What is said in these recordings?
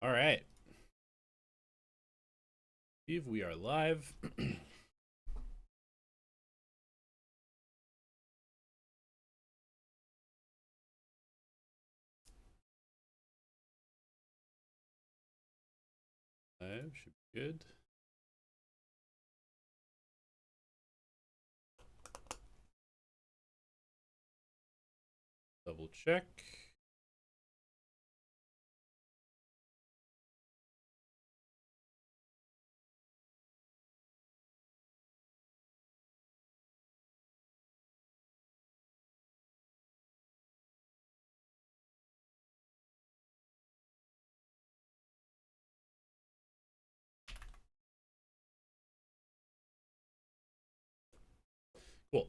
All right. Steve, we are live. Live should be good. Double check. Cool.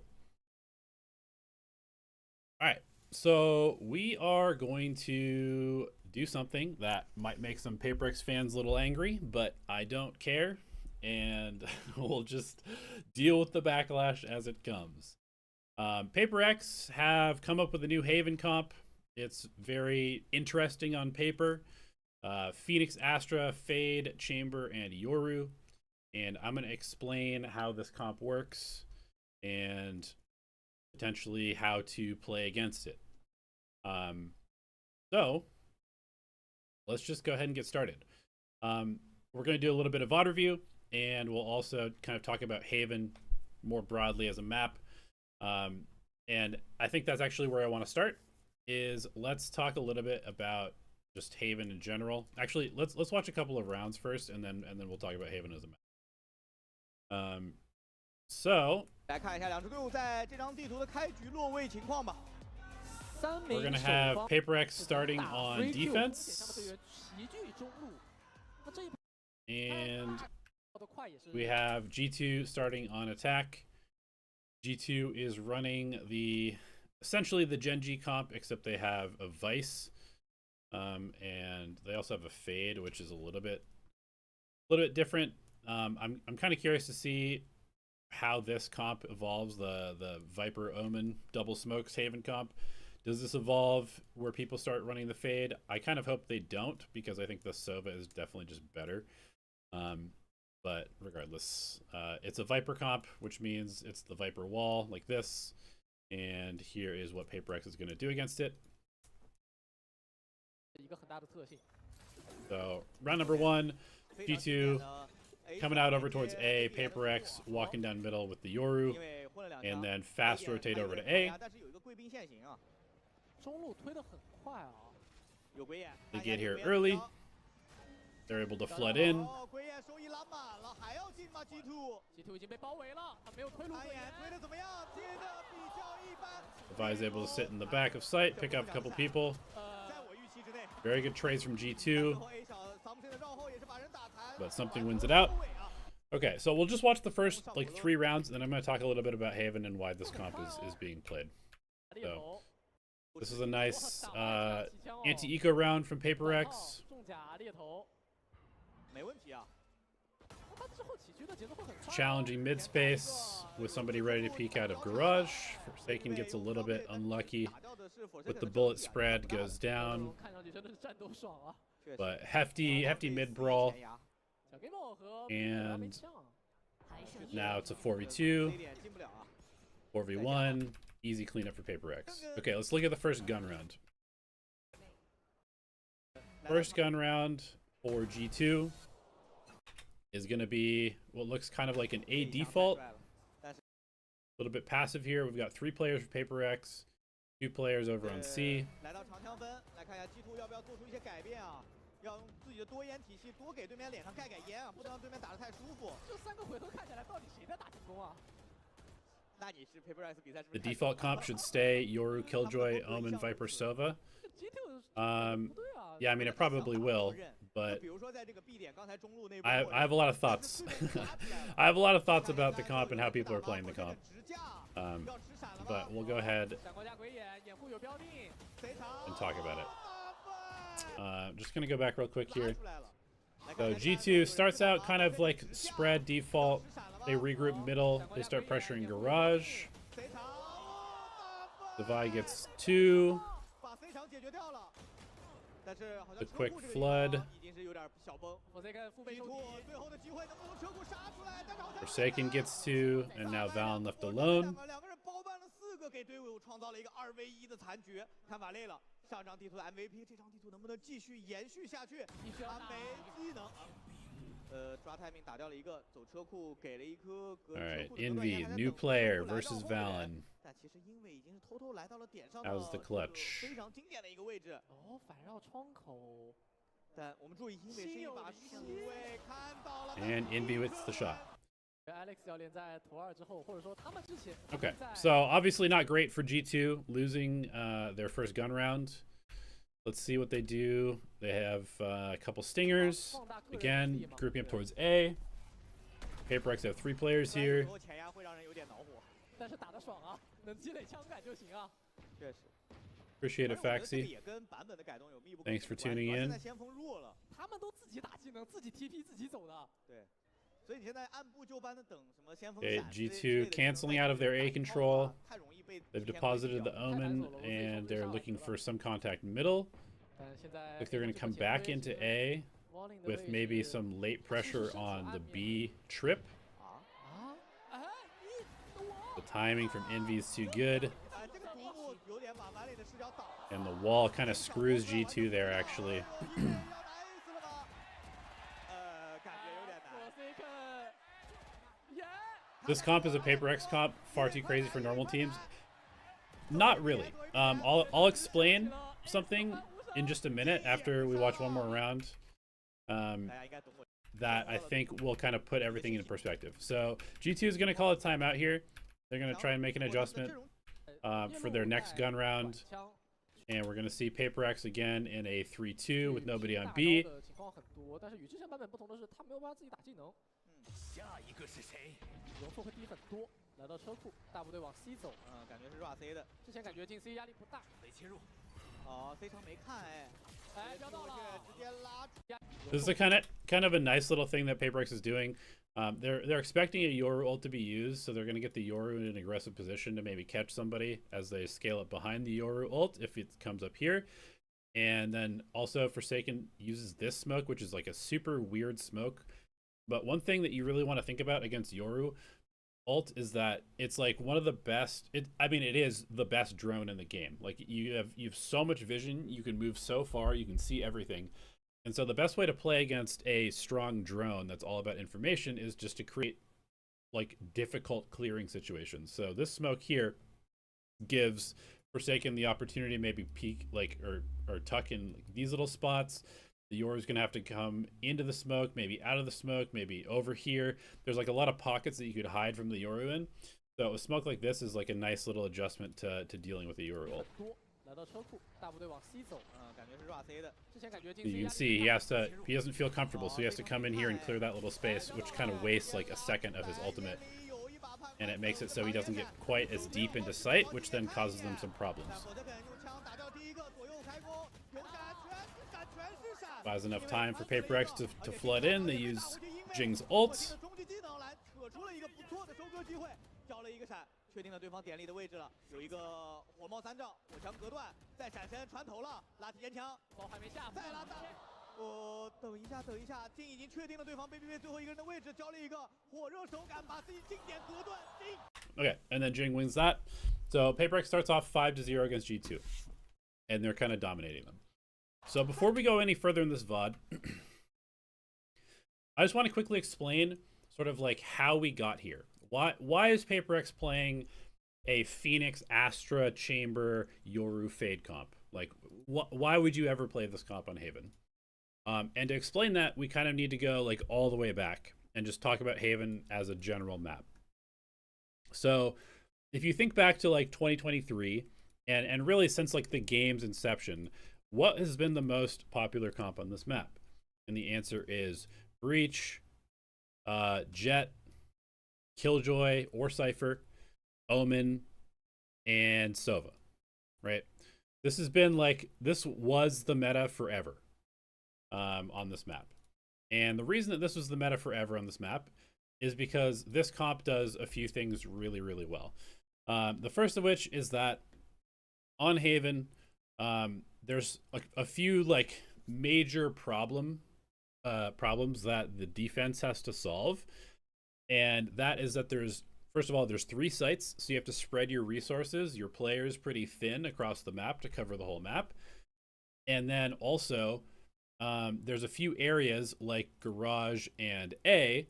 All right. So we are going to do something that might make some PaperX fans a little angry, but I don't care. And we'll just deal with the backlash as it comes. PaperX have come up with a new Haven comp. It's very interesting on paper. Phoenix, Astra, Fade, Chamber, and Yoru. And I'm going to explain how this comp works and potentially how to play against it. So let's just go ahead and get started. We're going to do a little bit of VOD review, and we'll also kind of talk about Haven more broadly as a map. And I think that's actually where I want to start. Is let's talk a little bit about just Haven in general. Actually, let's watch a couple of rounds first, and then we'll talk about Haven as a map. So we're gonna have PaperX starting on defense, and we have G2 starting on attack. G2 is running essentially the Genji comp, except they have a Vice, and they also have a Fade, which is a little bit different. I'm kind of curious to see how this comp evolves. The Viper Omen double smokes Haven comp. Does this evolve where people start running the Fade? I kind of hope they don't, because I think the Sova is definitely just better. But regardless, it's a Viper comp, which means it's the Viper wall like this. And here is what PaperX is going to do against it. So round number one, G2 coming out over towards A, PaperX walking down middle with the Yoru, and then fast rotate over to A. They get here early. They're able to flood in. Vi is able to sit in the back of site, pick up a couple people. Very good trades from G2. But something wins it out. Okay, so we'll just watch the first like 3 rounds, and then I'm going to talk a little bit about Haven and why this comp is being played. So this is a nice anti-eco round from PaperX. Challenging mid space with somebody ready to peek out of garage. Forsaken gets a little bit unlucky with the bullet spread, goes down. But hefty mid brawl. And now it's a 4v2, 4v1, easy cleanup for PaperX. Okay, let's look at the first gun round. First gun round for G2 is going to be what looks kind of like an A default. A little bit passive here. We've got 3 players for PaperX, 2 players over on C. The default comp should stay Yoru, Killjoy, Omen, Viper, Sova. Yeah, I mean, it probably will, but I have a lot of thoughts. I have a lot of thoughts about the comp and how people are playing the comp. But we'll go ahead and talk about it. Just gonna go back real quick here. So G2 starts out kind of like spread default. They regroup middle. They start pressuring garage. The Vi gets 2. The quick flood. Forsaken gets 2, and now Valen left alone. 给队伍创造了一个2v1的残局，看法累了。上张地图的 MVP， 这张地图能不能继续延续下去？他没技能。抓 timing 打掉了一个，走车库给了一颗隔车库的 Envy, new player versus Valen. 但其实因为已经是偷偷来到了点上 That was the clutch. 非常经典的一个位置。哦，反绕窗口。但我们注意，因为是一把数位看到了。And Envy with the shot. Okay, so obviously not great for G2, losing their first gun round. Let's see what they do. They have a couple stingers. Again, grouping up towards A. PaperX have 3 players here. Appreciate it, Faxi. Thanks for tuning in. Okay, G2 canceling out of their A control. They've deposited the Omen, and they're looking for some contact middle. Looks they're going to come back into A with maybe some late pressure on the B trip. The timing from Envy is too good. And the wall kind of screws G2 there, actually. This comp is a PaperX comp, far too crazy for normal teams. Not really. I'll explain something in just a minute after we watch one more round that I think will kind of put everything in perspective. So G2 is going to call a timeout here. They're going to try and make an adjustment for their next gun round. And we're going to see PaperX again in a 3-2 with nobody on B. 容错会低很多。来到车库，大部队往 C 走，感觉是 rua C 的。之前感觉进 C 压力不大，可以切入。哦 ，C 场没看哎，飙到了，直接拉。This is a kind of a nice little thing that PaperX is doing. They're expecting a Yoru ult to be used, so they're going to get the Yoru in an aggressive position to maybe catch somebody as they scale up behind the Yoru ult if it comes up here. And then also Forsaken uses this smoke, which is like a super weird smoke. But one thing that you really want to think about against Yoru ult is that it's like one of the best. I mean, it is the best drone in the game. Like you have so much vision, you can move so far, you can see everything. And so the best way to play against a strong drone that's all about information is just to create like difficult clearing situations. So this smoke here gives Forsaken the opportunity to maybe peek like or tuck in like these little spots. The Yoru's going to have to come into the smoke, maybe out of the smoke, maybe over here. There's like a lot of pockets that you could hide from the Yoru in. So a smoke like this is like a nice little adjustment to dealing with the Yoru ult. You can see he doesn't feel comfortable, so he has to come in here and clear that little space, which kind of wastes like a second of his ultimate. And it makes it so he doesn't get quite as deep into sight, which then causes them some problems. Buys enough time for PaperX to flood in. They use Jing's ult. 确定了对方点力的位置了，有一个火冒三丈，火墙隔断，再闪身穿头了，拉提前枪，包还没下，再拉大。等一下，金已经确定了对方被最后一个人的位置，交了一个火热手感，把自己经典隔断。Okay, and then Jing wins that. So PaperX starts off 5-0 against G2, and they're kind of dominating them. So before we go any further in this VOD, I just want to quickly explain sort of like how we got here. Why is PaperX playing a Phoenix Astra Chamber Yoru Fade comp? Like, why would you ever play this comp on Haven? And to explain that, we kind of need to go like all the way back and just talk about Haven as a general map. So if you think back to like 2023 and really since like the game's inception, what has been the most popular comp on this map? And the answer is Breach, Jet, Killjoy or Cypher, Omen, and Sova, right? This has been like, this was the meta forever on this map. And the reason that this was the meta forever on this map is because this comp does a few things really, really well. The first of which is that on Haven, there's a few like major problems that the defense has to solve, and that is that there's, first of all, there's 3 sites, so you have to spread your resources, your players, pretty thin across the map to cover the whole map. And then also, there's a few areas like Garage and A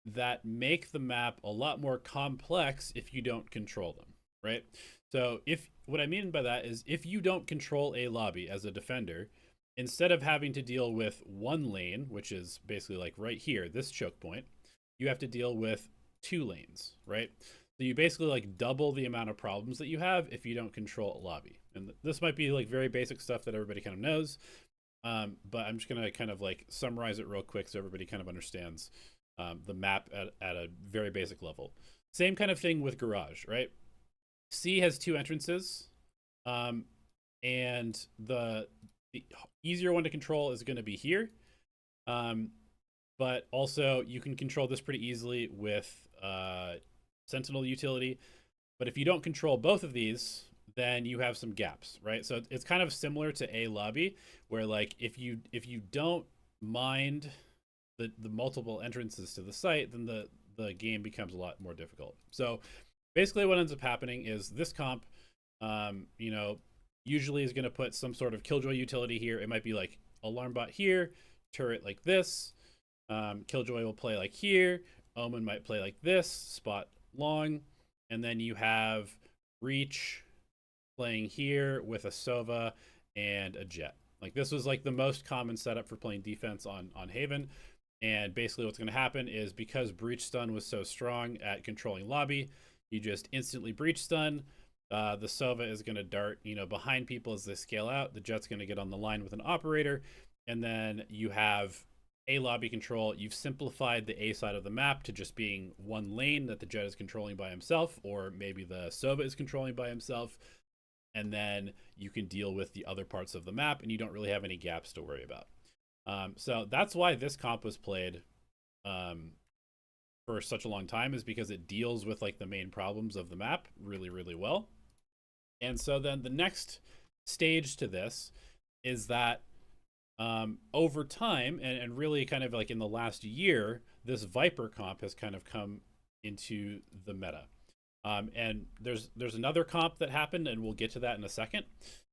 that make the map a lot more complex if you don't control them, right? So if, what I mean by that is, if you don't control a lobby as a defender, instead of having to deal with one lane, which is basically like right here, this choke point, you have to deal with 2 lanes, right? So you basically like double the amount of problems that you have if you don't control a lobby. And this might be like very basic stuff that everybody kind of knows, but I'm just gonna kind of like summarize it real quick so everybody kind of understands the map at a very basic level. Same kind of thing with Garage, right? C has 2 entrances, and the easier one to control is going to be here, but also you can control this pretty easily with Sentinel utility. But if you don't control both of these, then you have some gaps, right? So it's kind of similar to A lobby, where like if you don't mind the multiple entrances to the site, then the game becomes a lot more difficult. So basically what ends up happening is this comp, you know, usually is going to put some sort of Killjoy utility here. It might be like Alarm Bot here, turret like this. Killjoy will play like here. Omen might play like this, spot long. And then you have Reach playing here with a Sova and a Jet. Like this was like the most common setup for playing defense on Haven. And basically what's going to happen is, because Breach Stun was so strong at controlling lobby, you just instantly Breach Stun. The Sova is going to dart, you know, behind people as they scale out. The Jet's going to get on the line with an operator. And then you have A lobby control. You've simplified the A side of the map to just being one lane that the Jet is controlling by himself, or maybe the Sova is controlling by himself. And then you can deal with the other parts of the map, and you don't really have any gaps to worry about. So that's why this comp was played for such a long time, is because it deals with like the main problems of the map really, really well. And so then the next stage to this is that over time, and really kind of like in the last year, this Viper comp has kind of come into the meta. And there's another comp that happened, and we'll get to that in a second.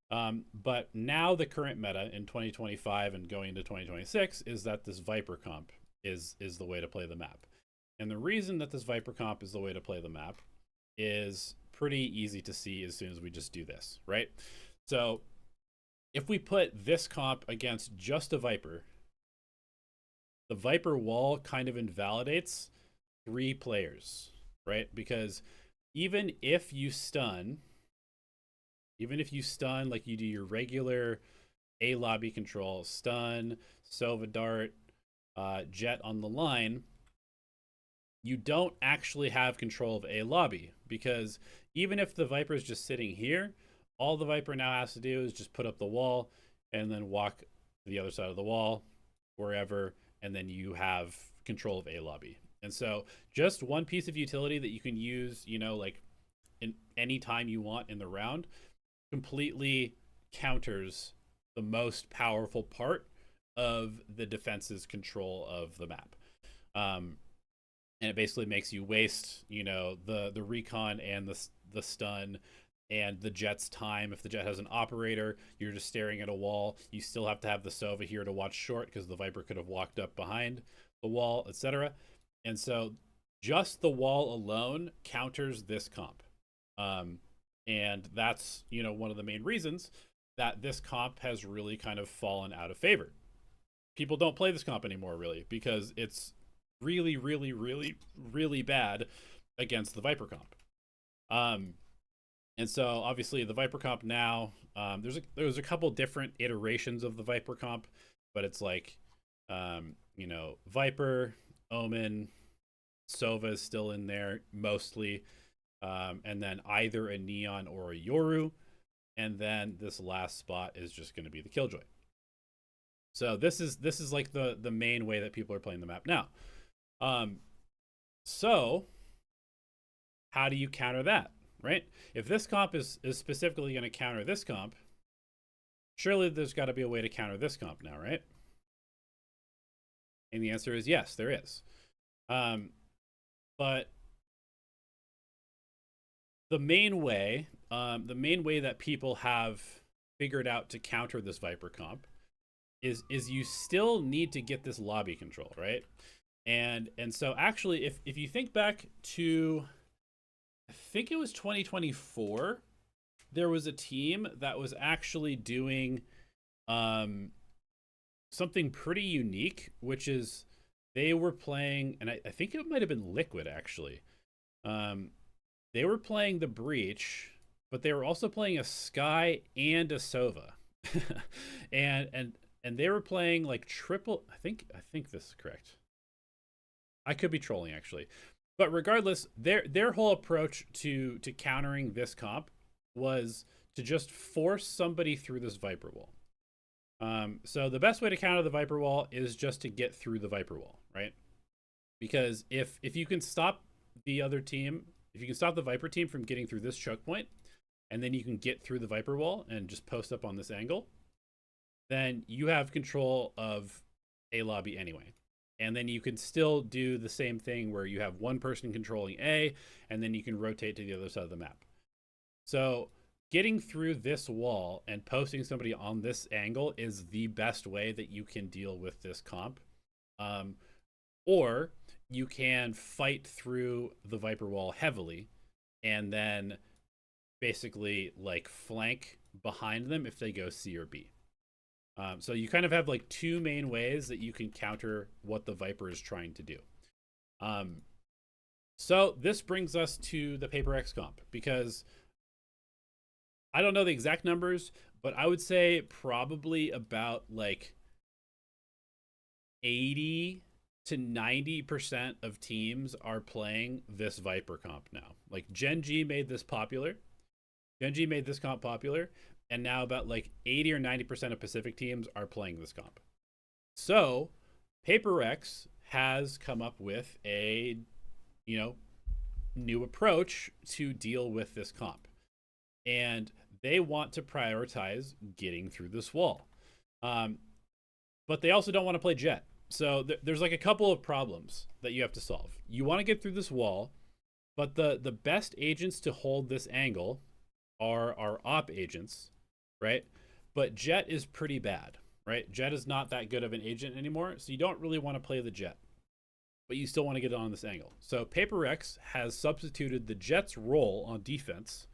But now the current meta in 2025 and going into 2026 is that this Viper comp is the way to play the map. And the reason that this Viper comp is the way to play the map is pretty easy to see as soon as we just do this, right? So if we put this comp against just a Viper, the Viper wall kind of invalidates 3 players, right? Because even if you stun like you do your regular A lobby control, stun, Sova dart, Jet on the line, you don't actually have control of A lobby, because even if the Viper is just sitting here, all the Viper now has to do is just put up the wall and then walk to the other side of the wall, wherever, and then you have control of A lobby. And so just one piece of utility that you can use, you know, like in any time you want in the round, completely counters the most powerful part of the defense's control of the map. And it basically makes you waste, you know, the recon and the stun and the Jet's time. If the Jet has an operator, you're just staring at a wall. You still have to have the Sova here to watch short, because the Viper could have walked up behind the wall, etc. And so just the wall alone counters this comp. And that's, you know, one of the main reasons that this comp has really kind of fallen out of favor. People don't play this comp anymore, really, because it's really, really, really, really bad against the Viper comp. And so obviously the Viper comp now, there's a couple different iterations of the Viper comp, but it's like, you know, Viper, Omen, Sova is still in there mostly, and then either a Neon or a Yoru, and then this last spot is just going to be the Killjoy. So this is like the main way that people are playing the map now. So how do you counter that, right? If this comp is specifically going to counter this comp, Surely there's got to be a way to counter this comp now, right? And the answer is yes, there is. But the main way that people have figured out to counter this Viper comp is you still need to get this lobby control, right? And so actually, if you think back to, I think it was 2024, there was a team that was actually doing something pretty unique, which is they were playing, and I think it might have been Liquid actually. They were playing the Breach, but they were also playing a Sky and a Sova. and they were playing like triple, I think this is correct. I could be trolling actually. But regardless, their whole approach to countering this comp was to just force somebody through this Viper wall. So the best way to counter the Viper wall is just to get through the Viper wall, right? Because if you can stop the other team, if you can stop the Viper team from getting through this choke point, and then you can get through the Viper wall and just post up on this angle, then you have control of A lobby anyway. And then you can still do the same thing where you have one person controlling A, and then you can rotate to the other side of the map. So getting through this wall and posting somebody on this angle is the best way that you can deal with this comp. Or you can fight through the Viper wall heavily and then basically like flank behind them if they go C or B. So you kind of have like two main ways that you can counter what the Viper is trying to do. So this brings us to the Paper X comp, because I don't know the exact numbers, but I would say probably about like 80 to 90% of teams are playing this Viper comp now. Like Gen G made this popular. Gen G made this comp popular, and now about like 80 or 90% of Pacific teams are playing this comp. So Paper X has come up with a, new approach to deal with this comp. And they want to prioritize getting through this wall. But they also don't want to play Jet. So there's like a couple of problems that you have to solve. You want to get through this wall, but the best agents to hold this angle are our op agents, right? But Jet is pretty bad, right? Jet is not that good of an agent anymore, so you don't really want to play the Jet, but you still want to get it on this angle. So Paper X has substituted the Jet's role on defense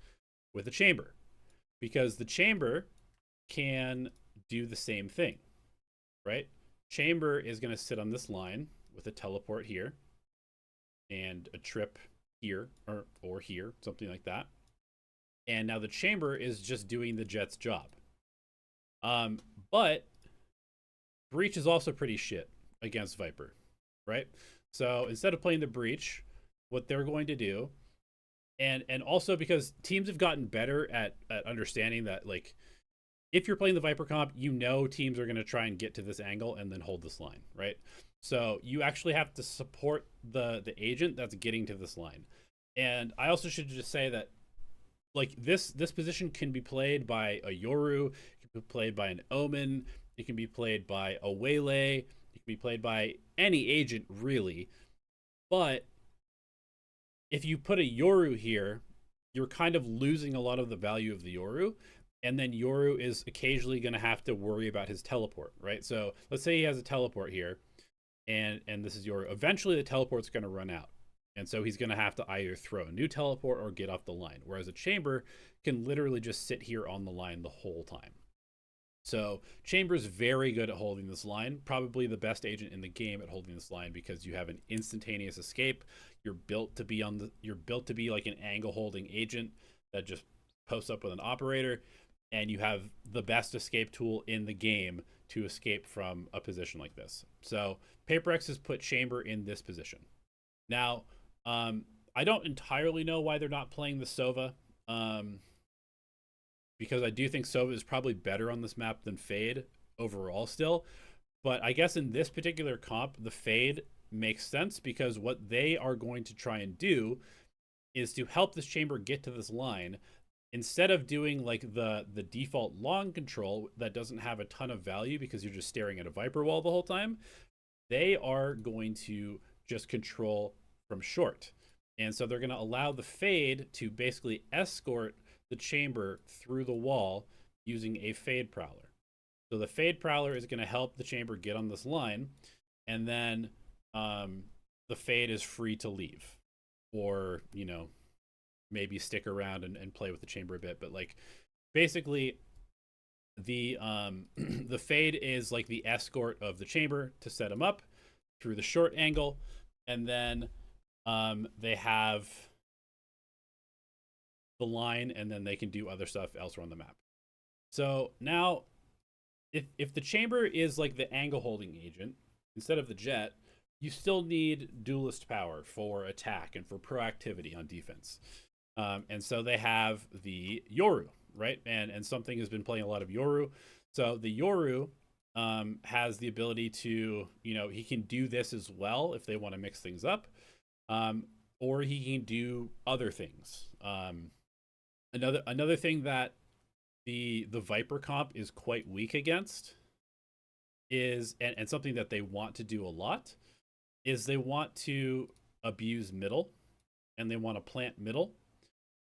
with the Chamber, because the Chamber can do the same thing, right? Chamber is going to sit on this line with a teleport here and a trip here or here, something like that. And now the Chamber is just doing the Jet's job. But Breach is also pretty shit against Viper, right? So instead of playing the Breach, what they're going to do, and also because teams have gotten better at understanding that, like, if you're playing the Viper comp, teams are going to try and get to this angle and then hold this line, right? So you actually have to support the agent that's getting to this line. And I also should just say that, like, this position can be played by a Yoru, it can be played by an Omen, it can be played by a Waylay, it can be played by any agent, really. But if you put a Yoru here, you're kind of losing a lot of the value of the Yoru. And then Yoru is occasionally going to have to worry about his teleport, right? So let's say he has a teleport here, and this is Yoru. Eventually, the teleport's going to run out. And so he's going to have to either throw a new teleport or get off the line. Whereas a Chamber can literally just sit here on the line the whole time. So Chamber's very good at holding this line. Probably the best agent in the game at holding this line, because you have an instantaneous escape. You're built to be like an angle holding agent that just posts up with an operator. And you have the best escape tool in the game to escape from a position like this. So Paper X has put Chamber in this position. Now, I don't entirely know why they're not playing the Sova, because I do think Sova is probably better on this map than Fade overall still. But I guess in this particular comp, the Fade makes sense, because what they are going to try and do is to help this Chamber get to this line. instead of doing like the default long control that doesn't have a ton of value because you're just staring at a Viper wall the whole time, they are going to just control from short. And so they're going to allow the Fade to basically escort the chamber through the wall using a Fade Prowler. So the Fade Prowler is going to help the chamber get on this line, and then the Fade is free to leave, or, you know, maybe stick around and play with the chamber a bit. But like, basically, the the Fade is like the escort of the chamber to set him up through the short angle, and then they have the line, and then they can do other stuff elsewhere on the map. So now, if the chamber is like the angle holding agent instead of the jet, you still need duelist power for attack and for proactivity on defense. And so they have the Yoru, right? And something has been playing a lot of Yoru. So the Yoru has the ability to, you know, he can do this as well if they want to mix things up, or he can do other things. Another thing that the Viper comp is quite weak against is, and something that they want to do a lot, is they want to abuse middle, and they want to plant middle.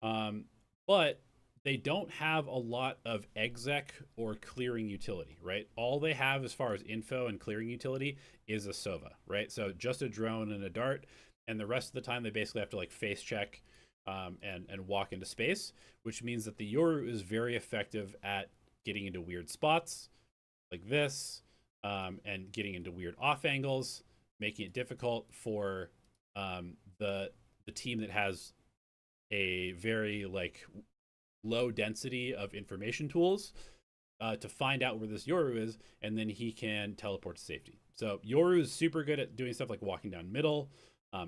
But they don't have a lot of exec or clearing utility, right? All they have as far as info and clearing utility is a Sova, right? So just a drone and a dart, and the rest of the time they basically have to like face check and walk into space, which means that the Yoru is very effective at getting into weird spots like this, and getting into weird off angles, making it difficult for the team that has a very like low density of information tools to find out where this Yoru is, and then he can teleport to safety. So Yoru is super good at doing stuff like walking down middle,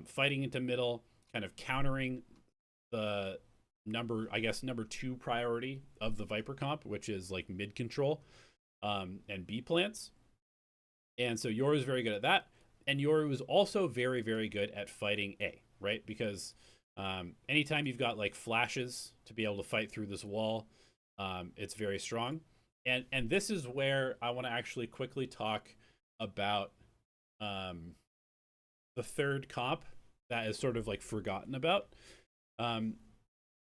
fighting into middle, kind of countering the number 2 priority of the Viper comp, which is like mid control and B plants. And so Yoru is very good at that. And Yoru is also very, very good at fighting A, right? Because anytime you've got like flashes to be able to fight through this wall, it's very strong. And this is where I want to actually quickly talk about the third comp that is sort of like forgotten about.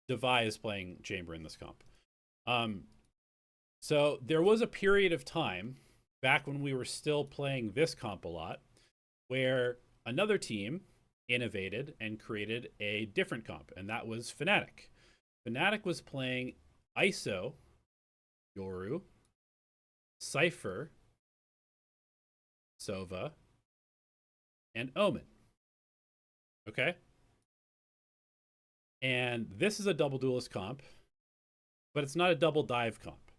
Devi is playing chamber in this comp. So there was a period of time back when we were still playing this comp a lot, where another team innovated and created a different comp, and that was Fnatic. Fnatic was playing ISO, Yoru, Cypher, Sova, and Omen. Okay? And this is a double duelist comp, but it's not a double dive comp.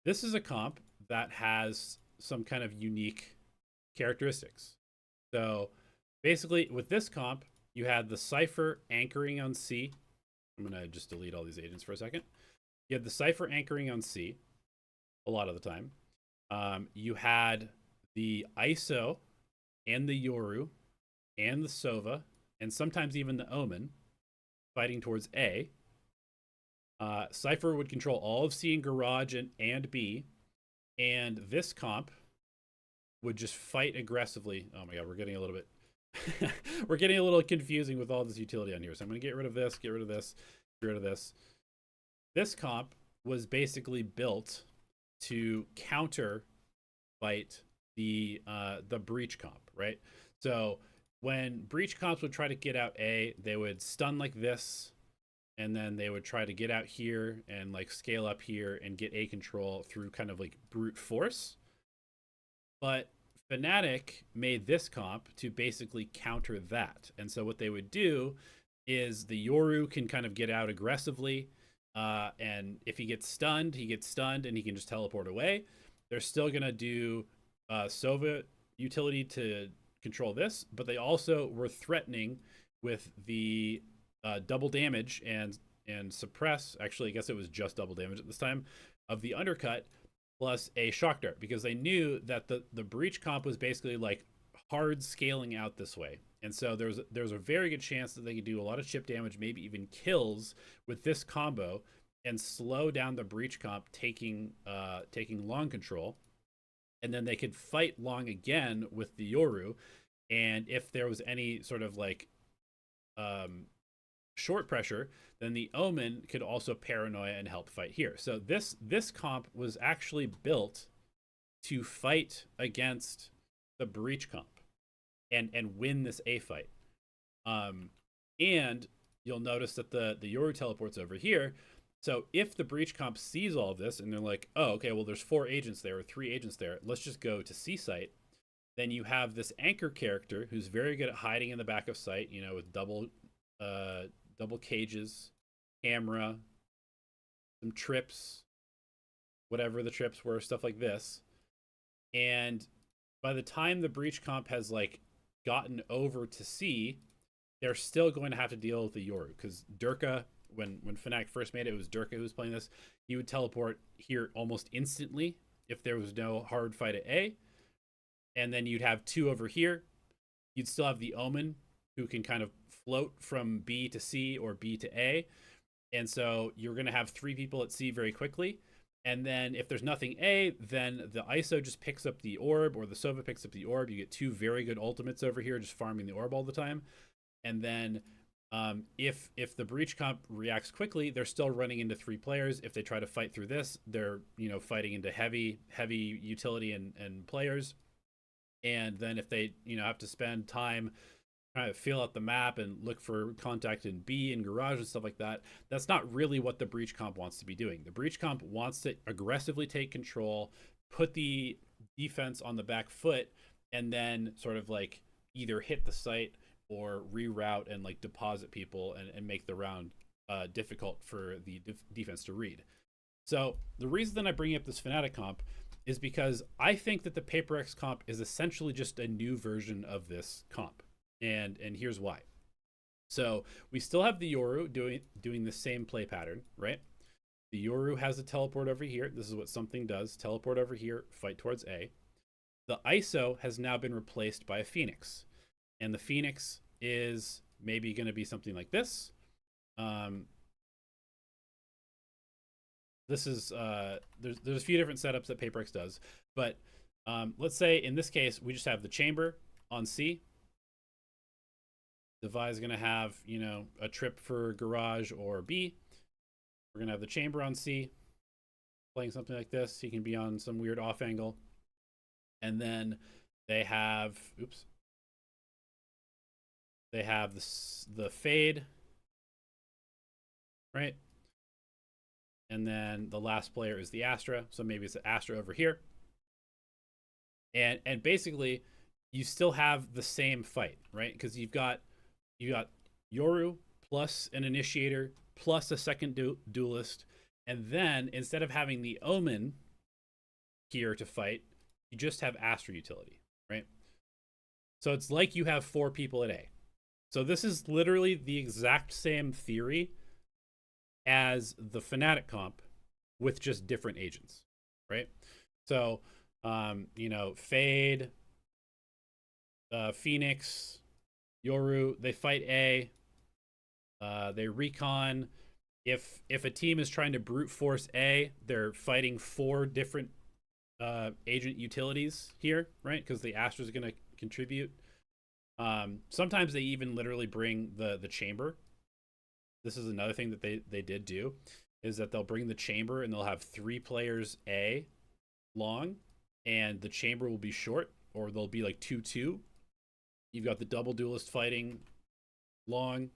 This is a comp that has some kind of unique characteristics. So basically, with this comp, you had the Cypher anchoring on C. I'm going to just delete all these agents for a second. You had the Cypher anchoring on C a lot of the time. You had the ISO and the Yoru and the Sova, and sometimes even the Omen fighting towards A. Cypher would control all of C and Garage and B. And this comp would just fight aggressively. Oh my god, we're getting a little bit we're getting a little confusing with all this utility on here. So I'm going to get rid of this, get rid of this, get rid of this. This comp was basically built to counter fight the breach comp, right? So when breach comps would try to get out A, they would stun like this, and then they would try to get out here and like scale up here and get A control through kind of like brute force. But Fnatic made this comp to basically counter that. And so what they would do is the Yoru can kind of get out aggressively, and if he gets stunned and he can just teleport away. They're still going to do Sova utility to control this, but they also were threatening with the double damage and suppress. Actually, I guess it was just double damage at this time of the undercut, plus a shock dart, because they knew that the breach comp was basically like hard scaling out this way. And so there's a very good chance that they could do a lot of chip damage, maybe even kills with this combo and slow down the breach comp taking long control, and then they could fight long again with the Yoru. And if there was any sort of like short pressure, then the Omen could also paranoia and help fight here. So this comp was actually built to fight against the breach comp and win this A fight. And you'll notice that the Yoru teleports over here. So if the breach comp sees all of this and they're like, oh, okay, well, there's 4 agents there or 3 agents there, let's just go to C site. Then you have this anchor character who's very good at hiding in the back of site, you know, with double cages, camera, some trips, whatever the trips were, stuff like this. And by the time the breach comp has like gotten over to C, they're still going to have to deal with the Yoru, because Durka, when Fnatic first made it, it was Durka who was playing this. He would teleport here almost instantly if there was no hard fight at A. And then you'd have 2 over here. You'd still have the Omen, who can kind of float from B to C or B to A. And so you're going to have 3 people at C very quickly. And then if there's nothing A, then the ISO just picks up the orb, or the Sova picks up the orb. You get 2 very good ultimates over here, just farming the orb all the time. And then if the breach comp reacts quickly, they're still running into 3 players. If they try to fight through this, they're, you know, fighting into heavy utility and players. And then if they, you know, have to spend time trying to feel out the map and look for contact in B and garage and stuff like that, that's not really what the breach comp wants to be doing. The breach comp wants to aggressively take control, put the defense on the back foot, and then sort of like either hit the site or reroute and like deposit people and make the round difficult for the defense to read. So the reason that I bring up this Fnatic comp is because I think that the Paper X comp is essentially just a new version of this comp. And here's why. So we still have the Yoru doing the same play pattern, right? The Yoru has a teleport over here. This is what something does. Teleport over here, fight towards A. The ISO has now been replaced by a Phoenix. And the Phoenix is maybe going to be something like this. This is there's a few different setups that Paper X does, but let's say in this case we just have the chamber on C. Devi is going to have, you know, a trip for garage or B. We're going to have the chamber on C, playing something like this. He can be on some weird off angle, and then they have they have the fade, right? And then the last player is the Astra. So maybe it's the Astra over here. And basically you still have the same fight, right? Because you got Yoru plus an initiator plus a second duelist. And then instead of having the Omen here to fight, you just have Astra utility, right? So it's like you have 4 people at A. So this is literally the exact same theory as the Fnatic comp with just different agents, right? So, you know, Fade, Phoenix, Yoru, they fight A, they recon. If a team is trying to brute force A, they're fighting 4 different agent utilities here, right? Because the Astra is going to contribute. Sometimes they even literally bring the chamber. This is another thing that they did do, is that they'll bring the chamber and they'll have 3 players A long, and the chamber will be short, or they'll be like 2-2. You've got the double duelist fighting long,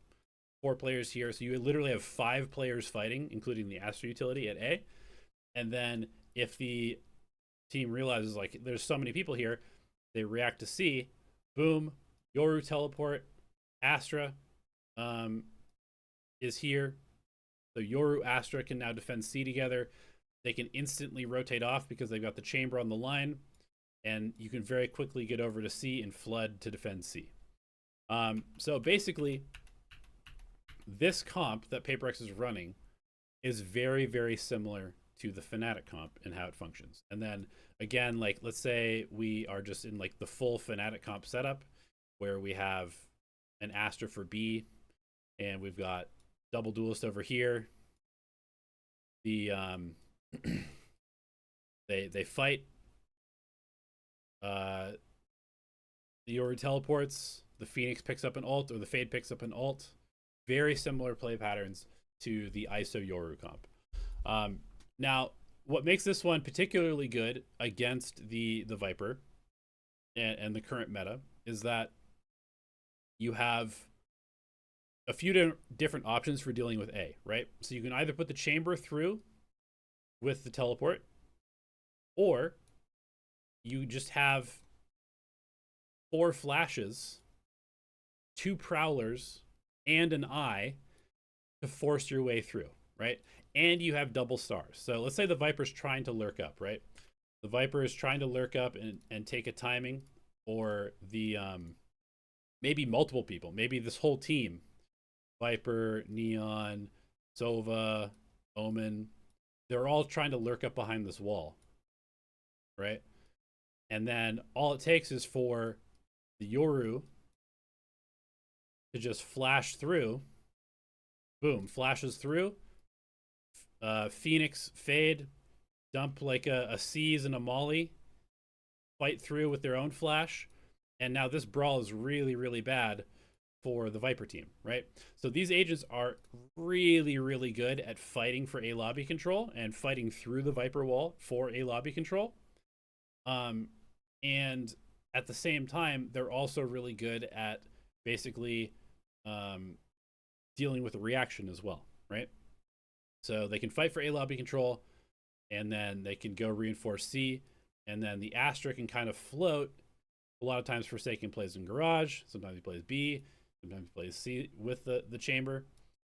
4 players here. So you literally have 5 players fighting, including the Astra utility at A. And then if the team realizes like there's so many people here, they react to C, boom, Yoru teleport, Astra is here. So Yoru, Astra can now defend C together. They can instantly rotate off because they've got the chamber on the line, and you can very quickly get over to C and flood to defend C. So basically, this comp that Paper X is running is very, very similar to the Fnatic comp and how it functions. And then again, like let's say we are just in like the full Fnatic comp setup where we have an Astra for B, and we've got double duelist over here, the they fight. The Yoru teleports. The Phoenix picks up an ult, or the Fade picks up an ult. Very similar play patterns to the ISO Yoru comp. Now, what makes this one particularly good against the Viper and the current meta is that you have a few different options for dealing with A, right? So you can either put the chamber through with the teleport, or you just have 4 flashes, 2 prowlers, and an eye to force your way through, right? And you have double stars. So let's say the Viper's trying to lurk up, right? The Viper is trying to lurk up and take a timing, or the maybe multiple people, maybe this whole team, Viper, Neon, Sova, Omen, they're all trying to lurk up behind this wall, right? And then all it takes is for the Yoru to just flash through. Boom, flashes through. Phoenix, Fade, dump like a Seize and a Molly, fight through with their own flash, and now this brawl is really, really bad for the Viper team, right? So these agents are really, really good at fighting for A lobby control and fighting through the Viper wall for A lobby control. And at the same time, they're also really good at basically dealing with a reaction as well, right? So they can fight for A lobby control, and then they can go reinforce C, and then the Astra can kind of float. A lot of times Forsaken plays in Garage, sometimes he plays B, sometimes he plays C with the chamber.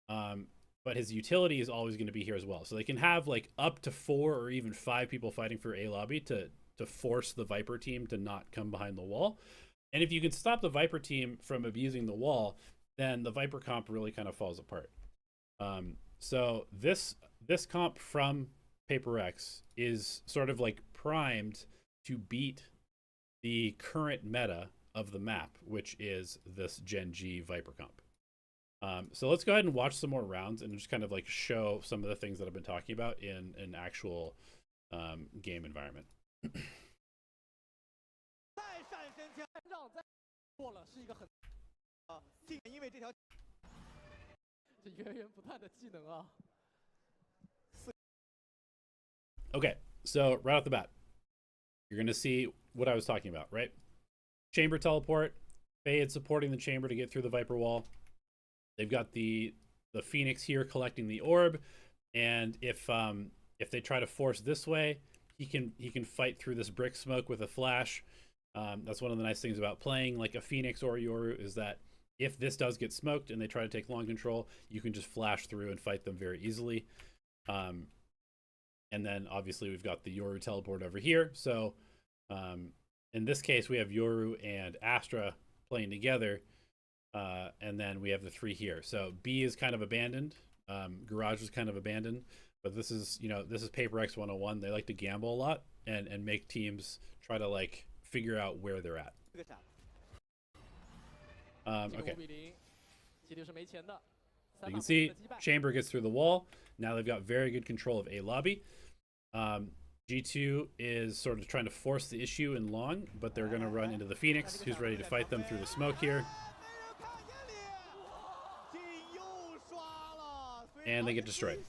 But his utility is always going to be here as well. So they can have like up to 4 or even 5 people fighting for A lobby to force the Viper team to not come behind the wall. And if you can stop the Viper team from abusing the wall, then the Viper comp really kind of falls apart. So this comp from Paper X is sort of like primed to beat the current meta of the map, which is this Gen G Viper comp. So let's go ahead and watch some more rounds and just kind of like show some of the things that I've been talking about in an actual game environment. 因为这条这源源不断的技能啊。Okay, so right off the bat, you're going to see what I was talking about, right? Chamber teleport, Fade supporting the chamber to get through the Viper wall. They've got the Phoenix here collecting the orb, and if they try to force this way, he can fight through this brick smoke with a flash. That's one of the nice things about playing like a Phoenix or a Yoru, is that if this does get smoked and they try to take long control, you can just flash through and fight them very easily. And then obviously we've got the Yoru teleport over here. So in this case, we have Yoru and Astra playing together. And then we have the 3 here. So B is kind of abandoned. Garage is kind of abandoned. But this is, this is Paper X 101. They like to gamble a lot and make teams try to like figure out where they're at. Okay. So you can see Chamber gets through the wall. Now they've got very good control of A lobby. G2 is sort of trying to force the issue in long, but they're going to run into the Phoenix, who's ready to fight them through the smoke here. And they get destroyed.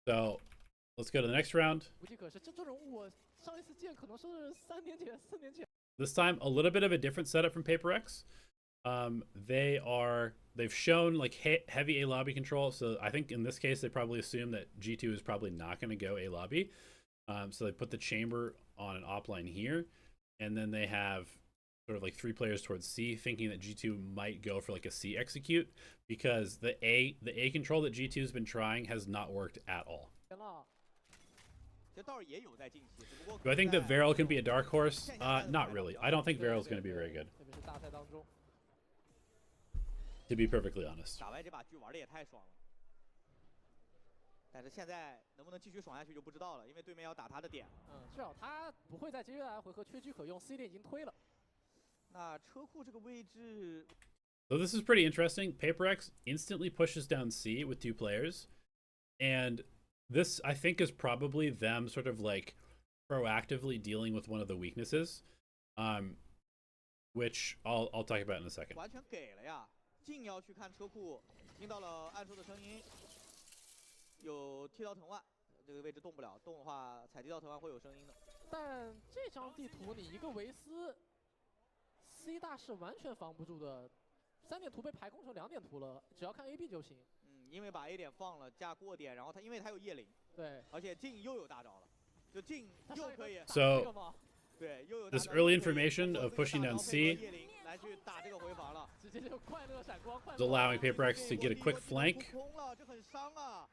So let's go to the next round. This time, a little bit of a different setup from Paper X. They've shown like heavy A lobby control. So I think in this case, they probably assume that G2 is probably not going to go A lobby. So they put the chamber on an op line here, and then they have sort of like 3 players towards C, thinking that G2 might go for like a C execute, because the A control that G2 has been trying has not worked at all. Do I think that Varel can be a dark horse? Not really. I don't think Varel is going to be very good, to be perfectly honest. 但是现在能不能继续爽下去就不知道了，因为对面要打他的点。至少他不会在接下来回合缺车可用 ，C 点已经推了。那车库这个位置。So this is pretty interesting. Paper X instantly pushes down C with 2 players, and This, I think, is probably them sort of like proactively dealing with one of the weaknesses, which I'll talk about in a second. 完全给了呀，静要去看车库，听到了暗说的声音，有踢到藤蔓，这个位置动不了，动的话踩踢到藤蔓会有声音的。但这张地图你一个维斯 ，C 大是完全防不住的，3点图被排空成2点图了，只要看 AB 就行。因为把 A 点放了，架过点，然后因为他有夜灵，对，而且静又有大招了，就静又可以。So 对，又有 this early information of pushing down C 来去打这个回防了，直接就快乐闪光， is allowing Paper X to get a quick flank 这很伤啊。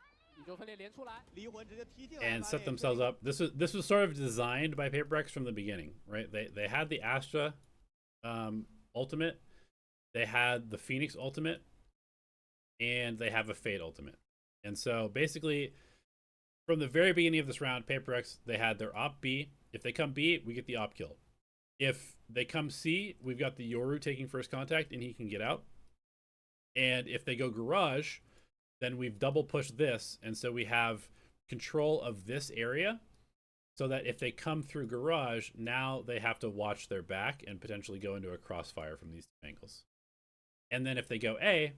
and set themselves up. This was sort of designed by Paper X from the beginning, right? They had the Astra ultimate, they had the Phoenix ultimate, and they have a Fade ultimate. And so basically, from the very beginning of this round, Paper X, they had their op B. If they come B, we get the op kill. If they come C, we've got the Yoru taking first contact and he can get out. And if they go Garage, then we've double pushed this, and so we have control of this area, so that if they come through Garage, now they have to watch their back and potentially go into a crossfire from these two angles. And then if they go A,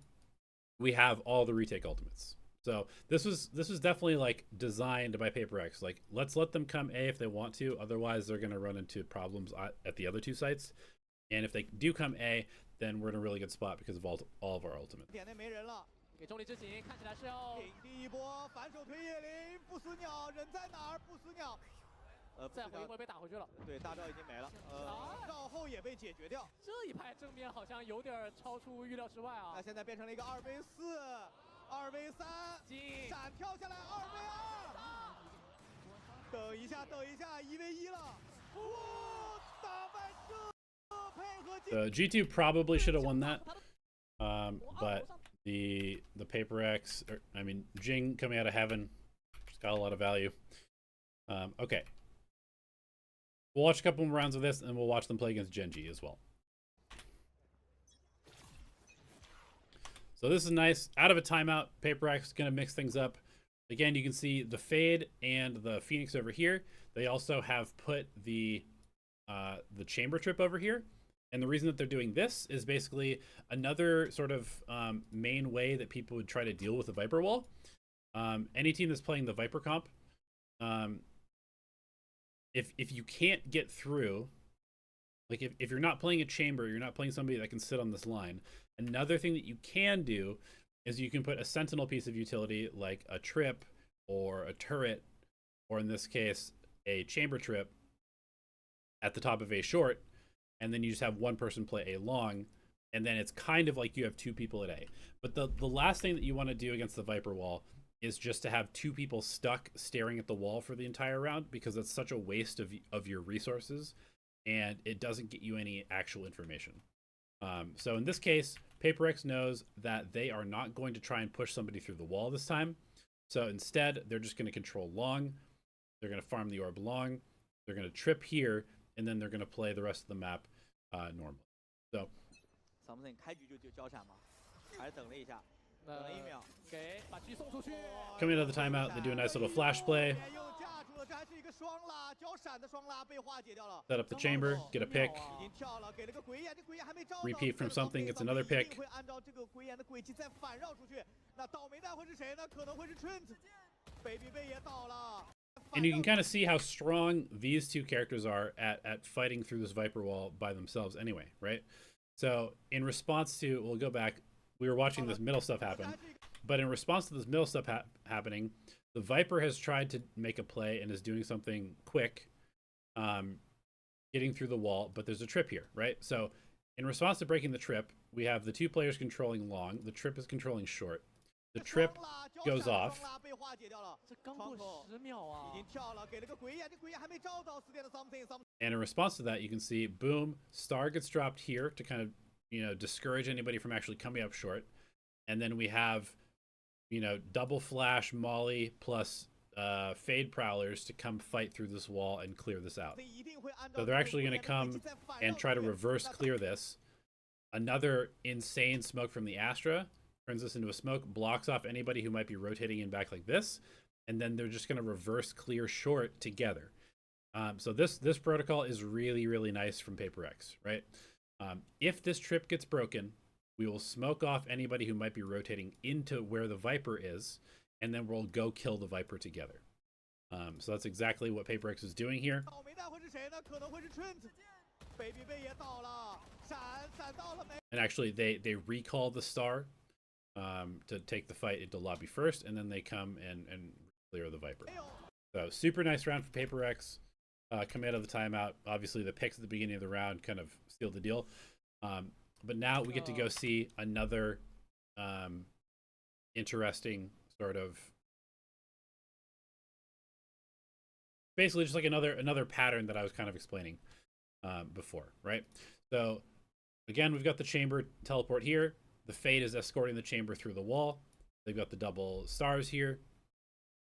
we have all the retake ultimates. So this was definitely like designed by Paper X. Like, let's let them come A if they want to, otherwise they're going to run into problems at the other two sites. And if they do come A, then we're in a really good spot because of all of our ultimates. 给重力之行，看起来是要顶第一波，反手推叶灵，不死鸟人在哪儿？不死鸟，再回一波被打回去了。对，大招已经没了，绕后也被解决掉。这一排正面好像有点超出预料之外啊。那现在变成了一个2v4、2v3，闪跳下来2v2。等一下，1v1了，打败这配合进。G2 probably should have won that, but the Paper X, I mean Jing coming out of heaven, just got a lot of value. Okay, we'll watch a couple more rounds of this, and we'll watch them play against Genji as well. So this is nice. Out of a timeout, Paper X is gonna mix things up. Again, you can see the Fade and the Phoenix over here. They also have put the chamber trip over here. And the reason that they're doing this is basically another sort of main way that people would try to deal with the Viper wall. Any team that's playing the Viper comp, if you can't get through, like if you're not playing a chamber, you're not playing somebody that can sit on this line, another thing that you can do is you can put a sentinel piece of utility like a trip or a turret, or in this case, a chamber trip at the top of A short, and then you just have one person play A long, and then it's kind of like you have two people at A. But the last thing that you want to do against the Viper wall is just to have two people stuck staring at the wall for the entire round, because it's such a waste of your resources, and it doesn't get you any actual information. So in this case, Paper X knows that they are not going to try and push somebody through the wall this time. So instead, they're just going to control long. They're going to farm the orb long. They're going to trip here, and then they're going to play the rest of the map normally. So something 开局就交闪吗？还是等了一下，等了1秒，给把狙送出去。Coming out of the timeout, they do a nice little flash play. Set up the chamber, get a pick. Repeat from something, gets another pick. And you can kind of see how strong these two characters are at fighting through this Viper wall by themselves anyway, right? So in response to, we'll go back, we were watching this middle stuff happen, but in response to this middle stuff happening, the Viper has tried to make a play and is doing something quick, getting through the wall, but there's a trip here, right? So in response to breaking the trip, we have the two players controlling long, the trip is controlling short. The trip goes off. And in response to that, you can see, boom, Star gets dropped here to kind of, you know, discourage anybody from actually coming up short. And then we have, you know, double flash Molly plus Fade Prowlers to come fight through this wall and clear this out. So they're actually going to come and try to reverse clear this. Another insane smoke from the Astra turns this into a smoke, blocks off anybody who might be rotating in back like this, and then they're just going to reverse clear short together. So this protocol is really, really nice from PaperX, right? If this trip gets broken, we will smoke off anybody who might be rotating into where the Viper is, and then we'll go kill the Viper together. So that's exactly what PaperX is doing here. And actually, they recall the star to take the fight into lobby first, and then they come and clear the Viper. So super nice round for PaperX. Come out of the timeout. Obviously, the picks at the beginning of the round kind of sealed the deal. But now we get to go see another interesting sort of, basically just like another pattern that I was kind of explaining before, right? So again, we've got the chamber teleport here. The Fade is escorting the chamber through the wall. They've got the double stars here.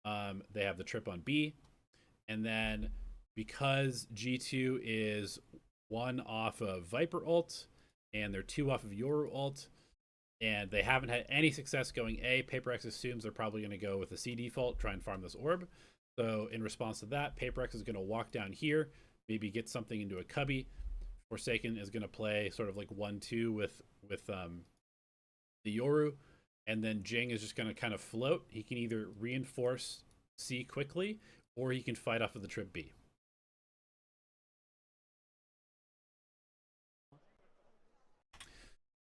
They have the trip on B. And then because G2 is 1 off of Viper ult, and they're 2 off of Yoru ult, and they haven't had any success going A, PaperX assumes they're probably going to go with a C default, try and farm this orb. So in response to that, PaperX is going to walk down here, maybe get something into a cubby. Forsaken is going to play sort of like 1-2 with the Yoru, and then Jing is just going to kind of float. He can either reinforce C quickly, or he can fight off of the trip B.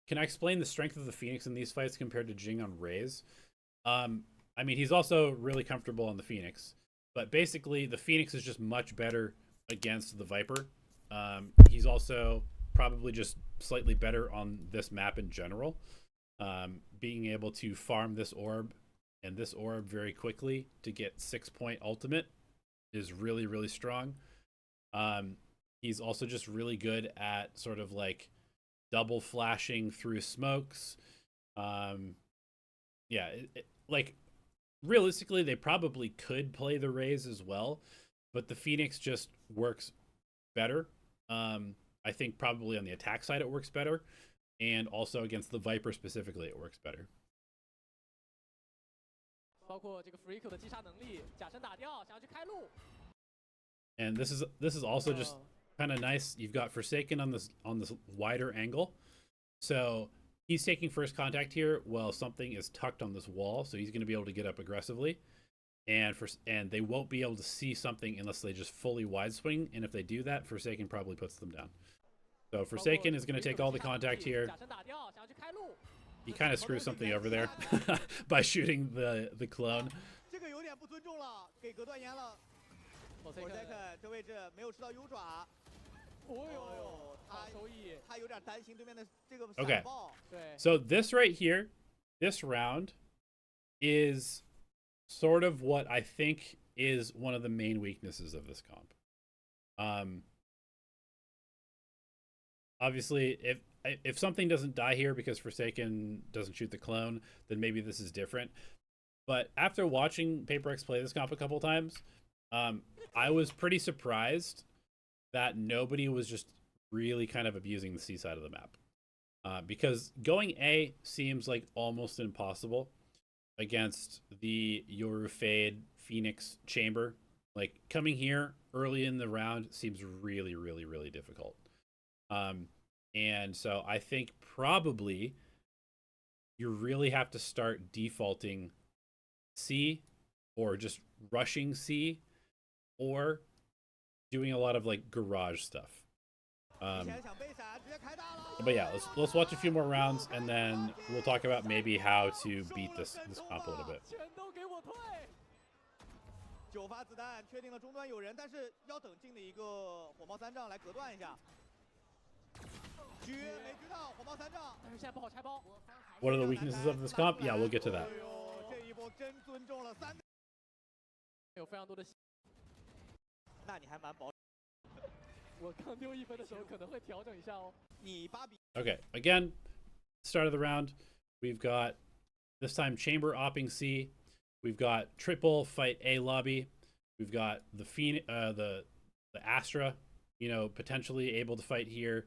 Can I explain the strength of the Phoenix in these fights compared to Jing on Raze? I mean, he's also really comfortable on the Phoenix, but basically the Phoenix is just much better against the Viper. He's also probably just slightly better on this map in general. Being able to farm this orb and this orb very quickly to get 6-point ultimate is really, really strong. He's also just really good at sort of like double flashing through smokes. Yeah, like realistically, they probably could play the Raze as well, but the Phoenix just works better. I think probably on the attack side it works better, and also against the Viper specifically it works better. And this is also just kind of nice. You've got Forsaken on this wider angle, so he's taking first contact here while something is tucked on this wall, so he's going to be able to get up aggressively, and they won't be able to see something unless they just fully wide swing, and if they do that, Forsaken probably puts them down. So Forsaken is going to take all the contact here. He kind of screws something over there by shooting the clone. Okay, so this right here, this round, is sort of what I think is one of the main weaknesses of this comp. Obviously, if something doesn't die here because Forsaken doesn't shoot the clone, then maybe this is different. But after watching PaperX play this comp a couple times, I was pretty surprised that nobody was just really kind of abusing the C side of the map. Because going A seems like almost impossible against the Yoru Fade Phoenix chamber. Like coming here early in the round seems really, really, really difficult. And so I think probably you really have to start defaulting C, or just rushing C, or doing a lot of like garage stuff. But yeah, let's watch a few more rounds, and then we'll talk about maybe how to beat this comp a little bit. What are the weaknesses of this comp? Yeah, we'll get to that. Okay, again, start of the round, we've got this time chamber opping C. We've got triple fight A lobby. We've got the Astra, you know, potentially able to fight here.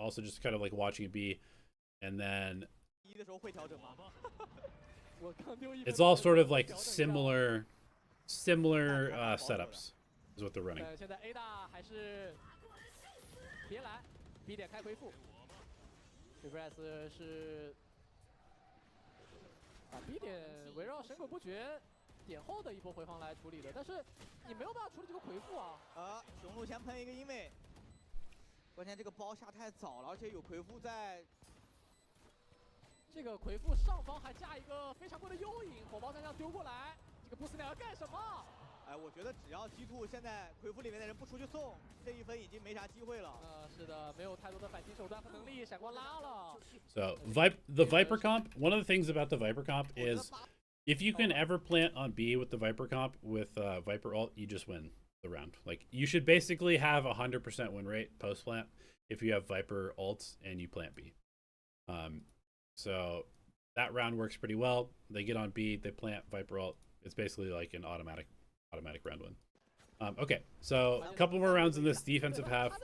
Also just kind of like watching it be, and then It's all sort of like similar setups is what they're running. 现在 A 大还是别来 B 点开回复 ，Repress 是把 B 点围绕神鬼不绝点后的一波回防来处理的，但是你没有办法处理这个回复啊。雄鹿先喷一个因为，关键这个包下太早了，而且有回复在。这个回复上方还架一个非常贵的幽影，火爆弹这样丢过来，这个不死鸟要干什么？哎，我觉得只要G2现在回复里面的人不出去送，这一分已经没啥机会了。是的，没有太多的反击手段和能力，闪光拉了。So the Viper comp, one of the things about the Viper comp is if you can ever plant on B with the Viper comp with Viper ult, you just win the round. Like you should basically have 100% win rate post plant if you have Viper ults and you plant B. So that round works pretty well. They get on B, they plant Viper ult. It's basically like an automatic round win. Okay, so a couple more rounds in this defensive half.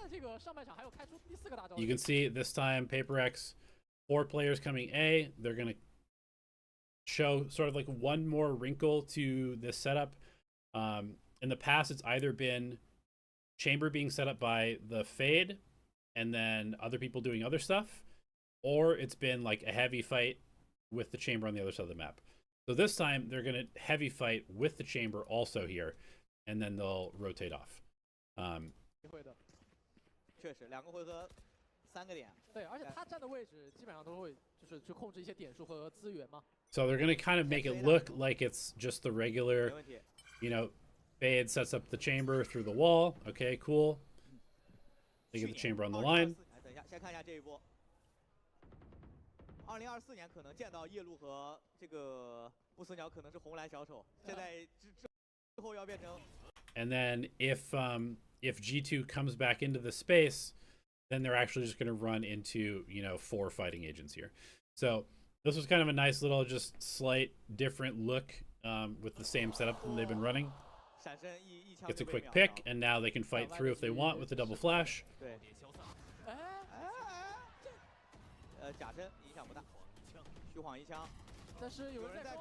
You can see this time Paper X, 4 players coming A. They're gonna show sort of like one more wrinkle to this setup. In the past, it's either been Chamber being set up by the Fade and then other people doing other stuff, or it's been like a heavy fight with the Chamber on the other side of the map. So this time they're going to heavy fight with the Chamber also here, and then they'll rotate off. 确实，2个回合3个点。对，而且他站的位置基本上都会就是去控制一些点数和资源嘛。So they're going to kind of make it look like it's just the regular, you know, Fade sets up the Chamber through the wall. Okay, cool. They get the Chamber on the line. 等一下，先看一下这一波。2024年可能见到夜路和这个不死鸟可能是红蓝小丑，现在之后要变成。And then if G2 comes back into the space, then they're actually just going to run into, you know, 4 fighting agents here. So this was kind of a nice little just slight different look with the same setup that they've been running. Gets a quick pick, and now they can fight through if they want with the double flash. 假身影响不大，虚晃一枪，但是有人在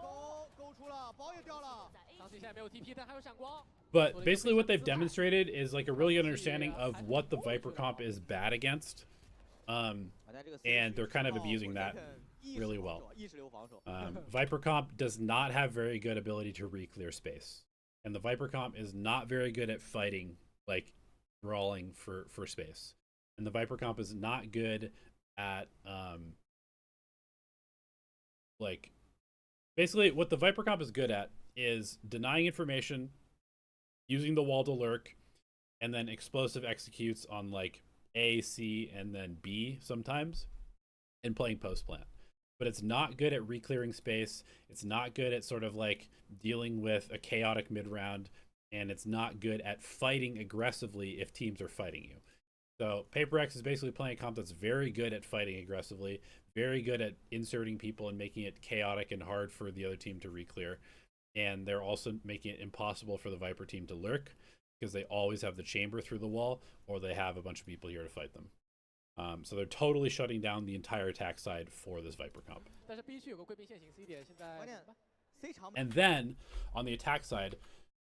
勾出了，包也掉了。场景现在没有 TP， 但还有闪光。But basically what they've demonstrated is like a really good understanding of what the Viper comp is bad against. And they're kind of abusing that really well. Viper comp does not have very good ability to re-clear space. And the Viper comp is not very good at fighting, like brawling for space. And the Viper comp is not good at like basically what the Viper comp is good at is denying information, using the wall to lurk, and then explosive executes on like A, C, and then B sometimes, and playing post plant. But it's not good at re-clearing space. It's not good at sort of like dealing with a chaotic mid round, and it's not good at fighting aggressively if teams are fighting you. So Paper X is basically playing a comp that's very good at fighting aggressively, very good at inserting people and making it chaotic and hard for the other team to re-clear. And they're also making it impossible for the Viper team to lurk because they always have the Chamber through the wall, or they have a bunch of people here to fight them. So they're totally shutting down the entire attack side for this Viper comp. And then on the attack side,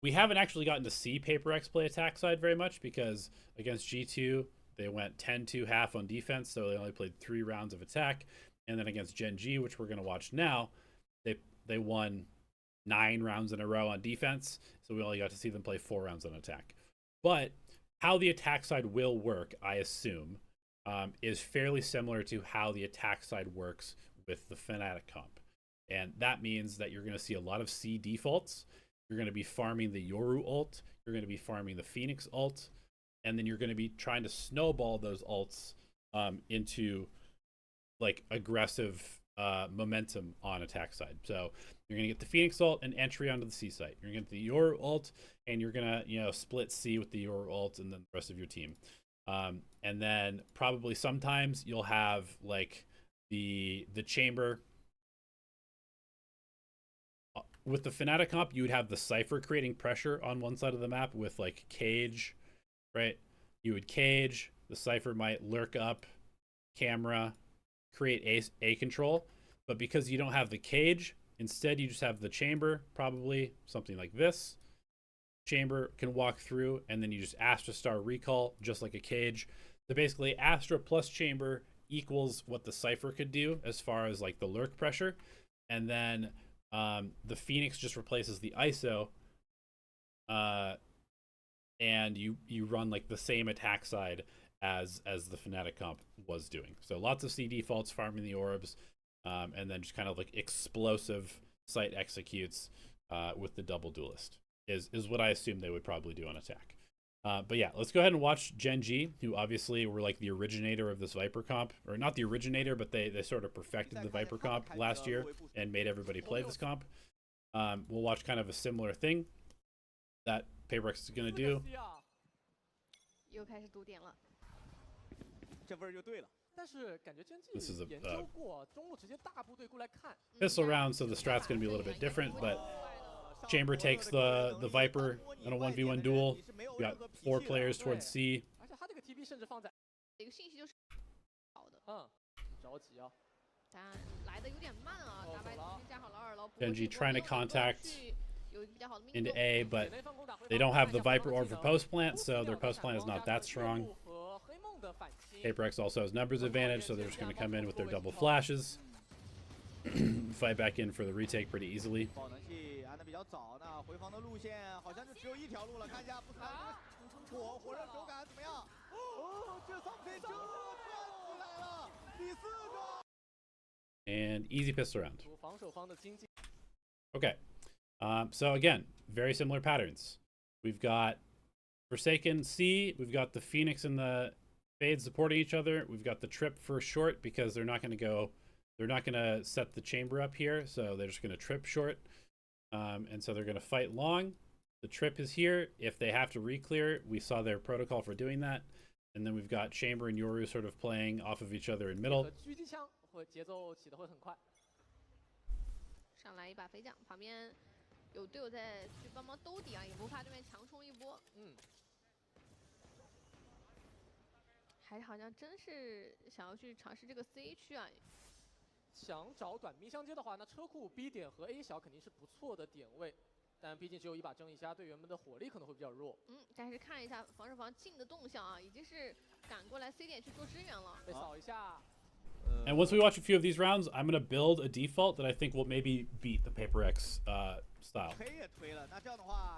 we haven't actually gotten to see Paper X play attack side very much because against G2, they went 10-2 half on defense, so they only played 3 rounds of attack. And then against Gen G, which we're going to watch now, they won 9 rounds in a row on defense, so we only got to see them play 4 rounds on attack. But how the attack side will work, I assume, is fairly similar to how the attack side works with the Fnatic comp. And that means that you're going to see a lot of C defaults. You're going to be farming the Yoru ult. You're going to be farming the Phoenix ult. And then you're going to be trying to snowball those ults into like aggressive momentum on attack side. So you're going to get the Phoenix ult and entry onto the C site. You're going to get the Yoru ult, and you're going to, you know, split C with the Yoru ult and then the rest of your team. And then probably sometimes you'll have like the Chamber. With the Fnatic comp, you would have the Cypher creating pressure on one side of the map with like Cage, right? You would Cage, the Cypher might lurk up, camera, create A control. But because you don't have the Cage, Instead, you just have the chamber, probably something like this. Chamber can walk through, and then you just Astra Star recall, just like a cage. So basically, Astra plus chamber equals what the Cypher could do as far as like the lurk pressure. And then the Phoenix just replaces the ISO. And you run like the same attack side as the Fnatic comp was doing. So lots of C defaults, farming the orbs, and then just kind of like explosive site executes with the double duelist is what I assume they would probably do on attack. But yeah, let's go ahead and watch Gen G, who obviously were like the originator of this Viper comp, or not the originator, but they sort of perfected the Viper comp last year and made everybody play this comp. We'll watch kind of a similar thing that Paperx is going to do. This is a pistol round, so the strat's going to be a little bit different, but Chamber takes the Viper in a 1v1 duel. We got 4 players towards C. Genji trying to contact into A, but they don't have the Viper orb for post plant, so their post plant is not that strong. Paperx also has numbers advantage, so they're just going to come in with their double flashes. Fight back in for the retake pretty easily. And easy pistol round. Okay. So again, very similar patterns. We've got Forsaken C, we've got the Phoenix and the Fade supporting each other. We've got the trip for short because they're not going to set the chamber up here, so they're just going to trip short. And so they're going to fight long. The trip is here. If they have to re-clear, we saw their protocol for doing that. And then we've got Chamber and Yoru sort of playing off of each other in middle.想找短兵相接的话，那车库 B 点和 A 小肯定是不错的点位，但毕竟只有一把正义虾，队员们的火力可能会比较弱。但是看一下防守方进的动向啊，已经是赶过来 C 点去做支援了。被扫一下。And once we watch a few of these rounds, I'm going to build a default that I think will maybe beat the Paperx style.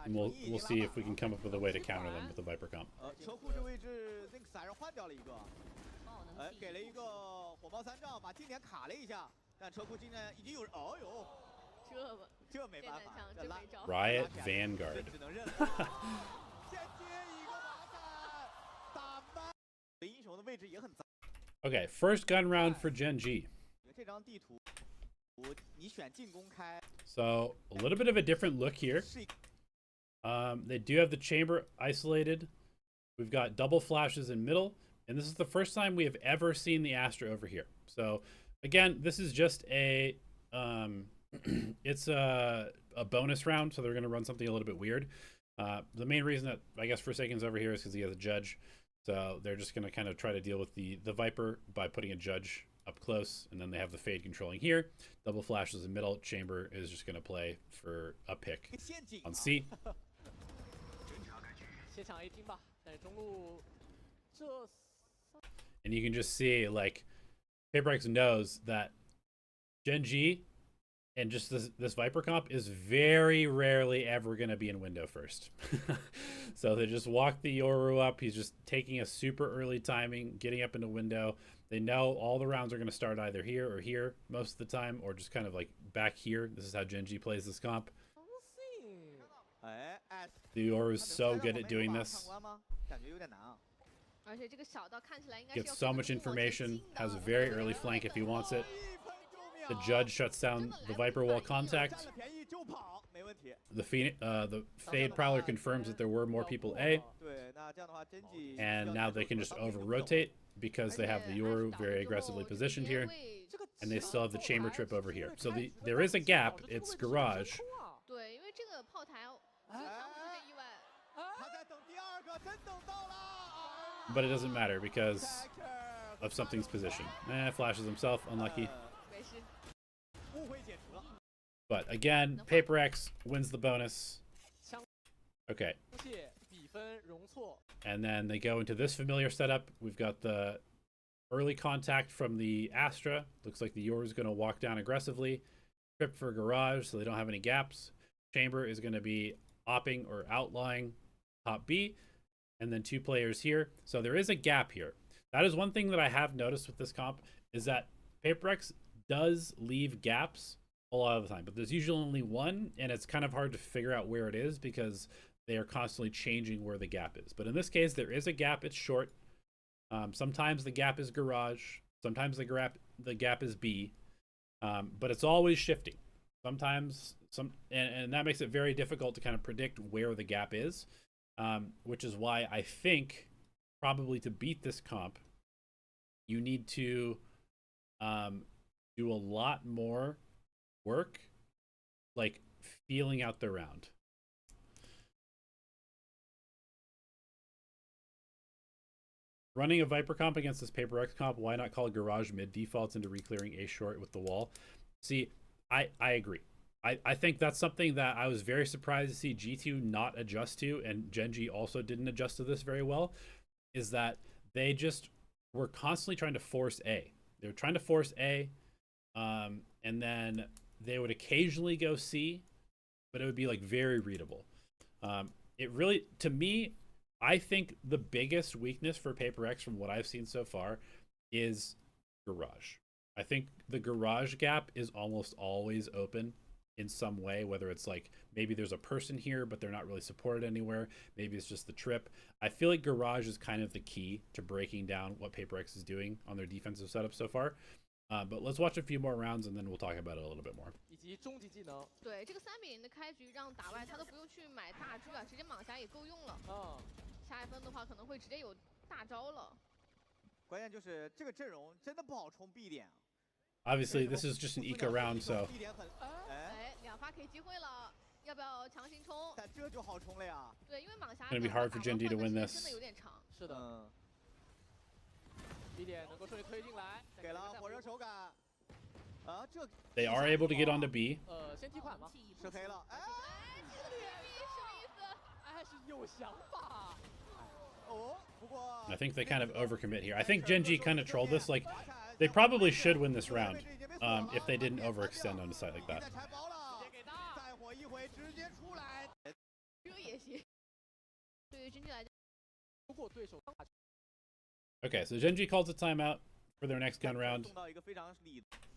And we'll see if we can come up with a way to counter them with the Viper comp. 给了一个火爆3兆，把近点卡了一下，但车库今天已经有人，哦呦，这没办法，这拉 Riot Vanguard. 只能认了。先接一个麻烦，打翻。英雄的位置也很杂。Okay, first gun round for Gen G. 这张地图，你选进攻开。So a little bit of a different look here. They do have the chamber isolated. We've got double flashes in middle. And this is the first time we have ever seen the Astra over here. So again, this is just a it's a bonus round, so they're going to run something a little bit weird. The main reason that I guess Forsaken's over here is because he has a judge, so they're just going to kind of try to deal with the Viper by putting a judge up close, and then they have the Fade controlling here. Double flashes in middle. Chamber is just going to play for a pick on C. And you can just see, like, Paperx knows that Gen G and just this Viper comp is very rarely ever going to be in window first. So they just walk the Yoru up. He's just taking a super early timing, getting up into window. They know all the rounds are going to start either here or here most of the time, or just kind of like back here. This is how Gen G plays this comp. The Yoru is so good at doing this. Gets so much information, has a very early flank if he wants it. The judge shuts down the Viper wall contact. The Fade Prowler confirms that there were more people A. And now they can just over-rotate because they have the Yoru very aggressively positioned here. And they still have the chamber trip over here. So there is a gap. It's garage. But it doesn't matter because of something's position. Flashes himself, unlucky. But again, Paper X wins the bonus. Okay. And then they go into this familiar setup. We've got the early contact from the Astra. Looks like the Yor is going to walk down aggressively. Trip for Garage so they don't have any gaps. Chamber is going to be opping or outlying top B. And then 2 players here. So there is a gap here. That is one thing that I have noticed with this comp, is that Paper X does leave gaps a lot of the time. But there's usually only one, and it's kind of hard to figure out where it is because they are constantly changing where the gap is. But in this case, there is a gap. It's short. Sometimes the gap is Garage. Sometimes the gap is B. But it's always shifting. Sometimes and that makes it very difficult to kind of predict where the gap is, which is why I think probably to beat this comp, you need to do a lot more work, like feeling out the round. Running a Viper comp against this Paper X comp, why not call Garage mid defaults into reclearing A short with the wall? See, I agree. I think that's something that I was very surprised to see G2 not adjust to, and Gen G also didn't adjust to this very well, is that they just were constantly trying to force A. They were trying to force A, and then they would occasionally go C, but it would be like very readable. It really, to me, I think the biggest weakness for Paper X from what I've seen so far is Garage. I think the Garage gap is almost always open in some way, whether it's like maybe there's a person here, but they're not really supported anywhere. Maybe it's just the trip. I feel like Garage is kind of the key to breaking down what Paper X is doing on their defensive setup so far. But let's watch a few more rounds and then we'll talk about it a little bit more. 以及终极技能。对，这个3-0的开局让打外他都不用去买大狙啊，直接莽侠也够用了。下一分的话可能会直接有大招了。关键就是这个阵容真的不好冲 B 点。Obviously, this is just an eco round, so. 哎，2发 K 机会了，要不要强行冲？但这就好冲了呀。对，因为莽侠 Gonna be hard for Gen G to win this. 真的有点长。是的。B 点能够顺利推进来，给了火热手感。这 They are able to get onto B. 先踢款吗？吃黑了。哎，这个绝壁什么意思？哎，是有想法。I think they kind of overcommit here. I think Gen G kind of trolled this. Like, they probably should win this round if they didn't overextend on a site like that. Okay, so Gen G calls a timeout for their next gun round.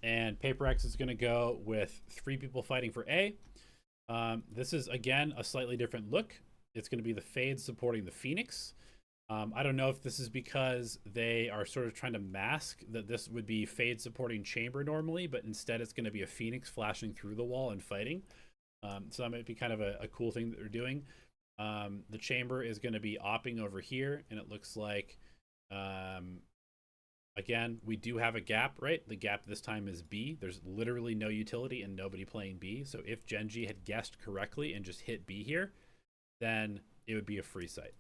And Paper X is going to go with 3 people fighting for A. This is, again, a slightly different look. It's going to be the Fade supporting the Phoenix. I don't know if this is because they are sort of trying to mask that this would be Fade supporting Chamber normally, but instead it's going to be a Phoenix flashing through the wall and fighting. So that might be kind of a cool thing that they're doing. The Chamber is going to be opping over here, and it looks like, again, we do have a gap, right? The gap this time is B. There's literally no utility and nobody playing B. So if Gen G had guessed correctly and just hit B here, then it would be a free site.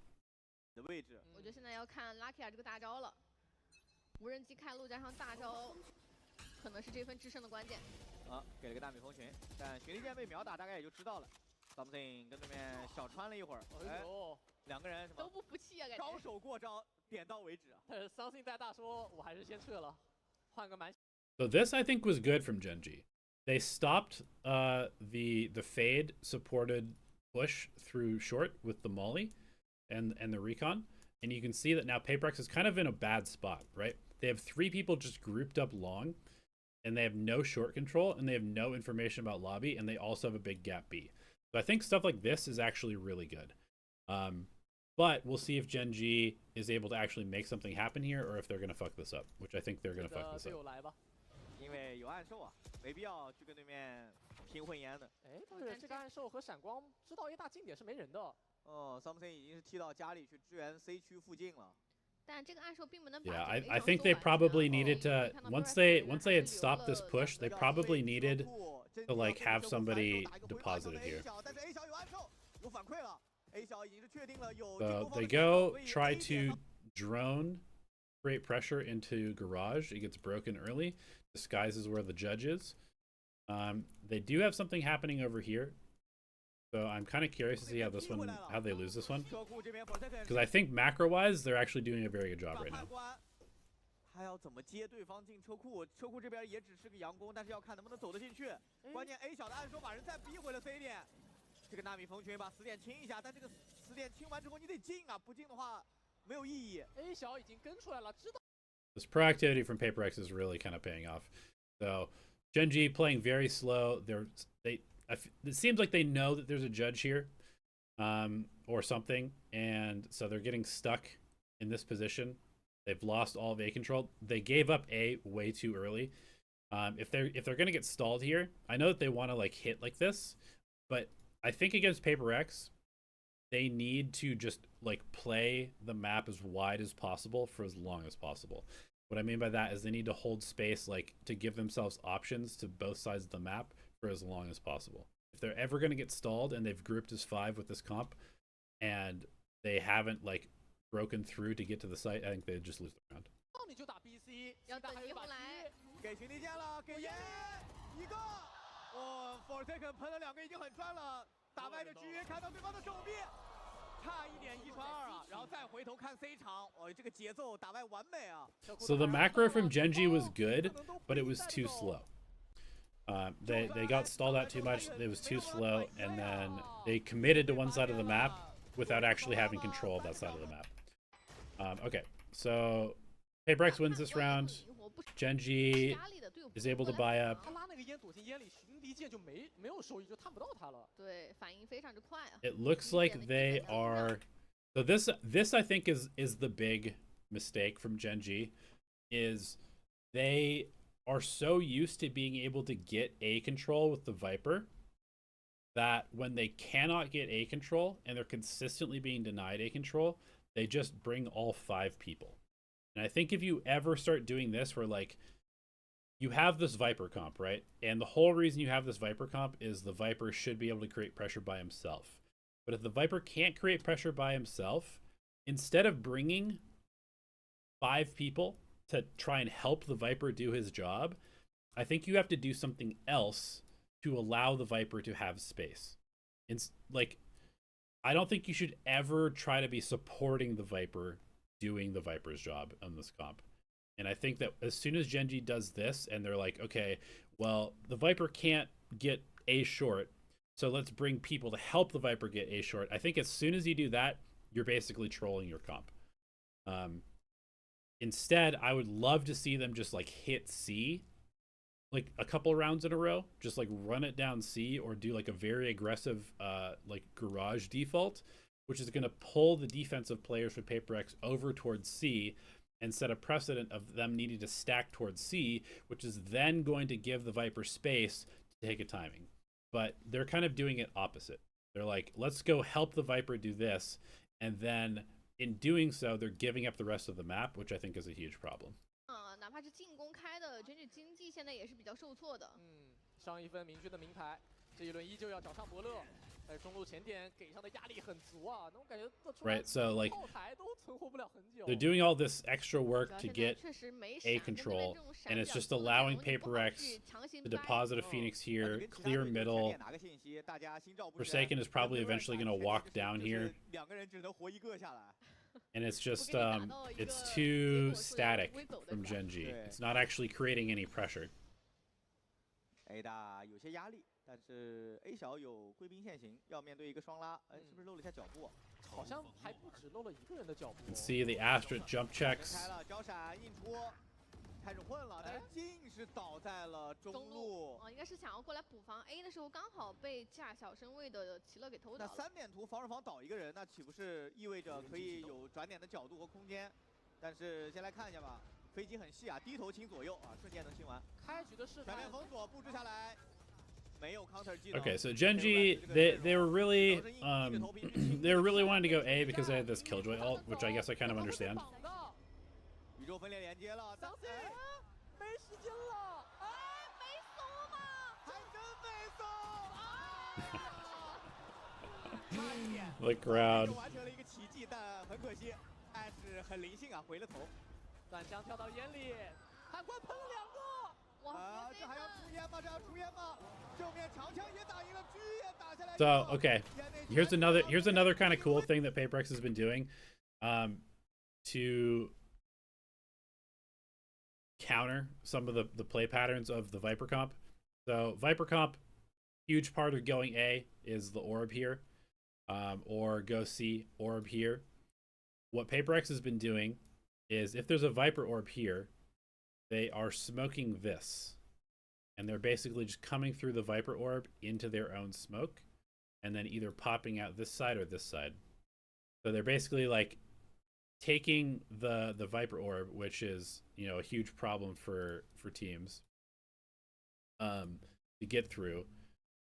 我觉得现在要看 Lucky 这个大招了，无人机开路加上大招，可能是这分制胜的关键。给了个大米蜂群，但寻力剑被秒打，大概也就知道了。Something 跟对面小穿了一会儿，哎，2个人都不服气啊，感觉。招手过招，点到为止。但是 Something 带大说，我还是先撤了，换个蛮。So this I think was good from Gen G. They stopped the Fade supported push through short with the Molly and the recon, and you can see that now Paper X is kind of in a bad spot, right? They have 3 people just grouped up long, and they have no short control, and they have no information about lobby, and they also have a big gap B. So I think stuff like this is actually really good. But we'll see if Gen G is able to actually make something happen here, or if they're going to fuck this up, which I think they're going to fuck this up. 因为有暗兽啊，没必要去跟对面拼混烟的。哎，但是这个暗兽和闪光知道 A 大近点是没人的。Something 已经是踢到家里去支援 C 区附近了。但这个暗兽并不能。Yeah, I think they probably needed to once they had stopped this push, they probably needed to like have somebody deposited here. So they go try to drone, create pressure into Garage. It gets broken early. Disguise is where the judge is. They do have something happening over here, so I'm kind of curious to see how they lose this one, because I think macro-wise they're actually doing a very good job right now. 他要怎么接对方进车库？车库这边也只是个佯攻，但是要看能不能走得进去。关键 A 小的按手把人再逼回了 C 点。这个纳米蜂群把死点清一下，但这个死点清完之后你得进啊，不进的话没有意义。A 小已经跟出来了，知道。This proactivity from PaperX is really kind of paying off. So Gen.G playing very slow. It seems like they know that there's a judge here, or something, and so they're getting stuck in this position. They've lost all of A control. They gave up A way too early. If they're gonna get stalled here, I know that they want to like hit like this, but I think against PaperX, they need to just like play the map as wide as possible for as long as possible. What I mean by that is they need to hold space, like to give themselves options to both sides of the map for as long as possible. If they're ever gonna get stalled and they've grouped as 5 with this comp, and they haven't like broken through to get to the site, I think they just lose the round. 你就打 BC， 要等一步来。给行李架了，给耶一个。哦 ，Forsaken 喷了2个已经很赚了，打歪着局看到对方的手臂，差一点1传2啊，然后再回头看 C 场，哦，这个节奏打歪完美啊。So the macro from Gen.G was good, but it was too slow. They got stalled out too much. It was too slow, and then they committed to one side of the map without actually having control of that side of the map. Okay, so PaperX wins this round. Gen.G is able to buy up. It looks like they are. So this I think is the big mistake from Gen.G, is they are so used to being able to get A control with the Viper that when they cannot get A control and they're consistently being denied A control, they just bring all 5 people. And I think if you ever start doing this where like you have this Viper comp, right? And the whole reason you have this Viper comp is the Viper should be able to create pressure by himself. But if the Viper can't create pressure by himself, instead of bringing 5 people to try and help the Viper do his job, I think you have to do something else to allow the Viper to have space. It's like, I don't think you should ever try to be supporting the Viper doing the Viper's job on this comp. And I think that as soon as Gen.G does this and they're like, okay, well, the Viper can't get A short, so let's bring people to help the Viper get A short. I think as soon as you do that, you're basically trolling your comp. Instead, I would love to see them just like hit C like a couple rounds in a row, just like run it down C, or do like a very aggressive like garage default, which is going to pull the defensive players for PaperX over towards C and set a precedent of them needing to stack towards C, which is then going to give the Viper space to take a timing. But they're kind of doing it opposite. They're like, let's go help the Viper do this, and then in doing so, they're giving up the rest of the map, which I think is a huge problem. 哪怕是进攻开的整体经济现在也是比较受挫的。上一分明确的名牌，这一轮依旧要找上伯乐。中路前点给上的压力很足啊，那种感觉。Right, so like 后台都存活不了很久。They're doing all this extra work to get A control, and it's just allowing PaperX to deposit a Phoenix here, clear middle. Forsaken is probably eventually going to walk down here. And it's just, it's too static from Gen.G. It's not actually creating any pressure. A 大有些压力，但是 A 小有贵宾现行，要面对一个双拉，哎，是不是漏了一下脚步？好像还不止漏了一个人的脚步。You can see the Astra jump checks. 开了交闪印出，开始混了，但是竟是倒在了中路。应该是想要过来补防 A 的时候，刚好被架小身位的奇乐给偷倒了。那3点图防守方倒一个人，那岂不是意味着可以有转点的角度和空间？但是先来看一下吧。 飞机很细啊，低头清左右啊，瞬间能清完。开局的试全面封锁布置下来，没有 counter 技能。Okay, so Gen.G they were really they were really wanting to go A because they had this Killjoy ult, which I guess I kind of understand. 宇宙分裂连接了，没时间了，没怂吗？还真没怂。The crowd. 完成了一个奇迹，但很可惜，但是很灵性啊，回了头。 弹枪跳到眼里，判官喷了2个，哇！这还要出烟吗？这要出烟 So okay, here's another kind of cool thing that PaperX has been doing to counter some of the play patterns of the Viper comp. So Viper comp, huge part of going A is the orb here, or go C, orb here. What PaperX has been doing is if there's a Viper orb here, they are smoking this. And they're basically just coming through the Viper orb into their own smoke, and then either popping out this side or this side. So they're basically like taking the Viper orb, which is, you know, a huge problem for teams to get through.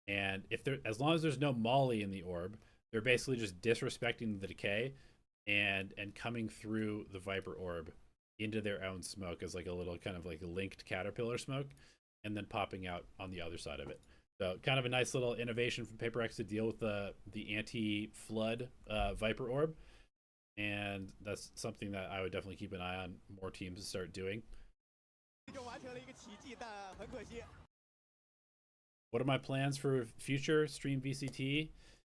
And if there, as long as there's no molly in the orb, they're basically just disrespecting the decay and coming through the Viper orb into their own smoke as like a little kind of like a linked caterpillar smoke, and then popping out on the other side of it. So kind of a nice little innovation from PaperX to deal with the anti-flood Viper orb. And that's something that I would definitely keep an eye on more teams to start doing. What are my plans for future stream VCT?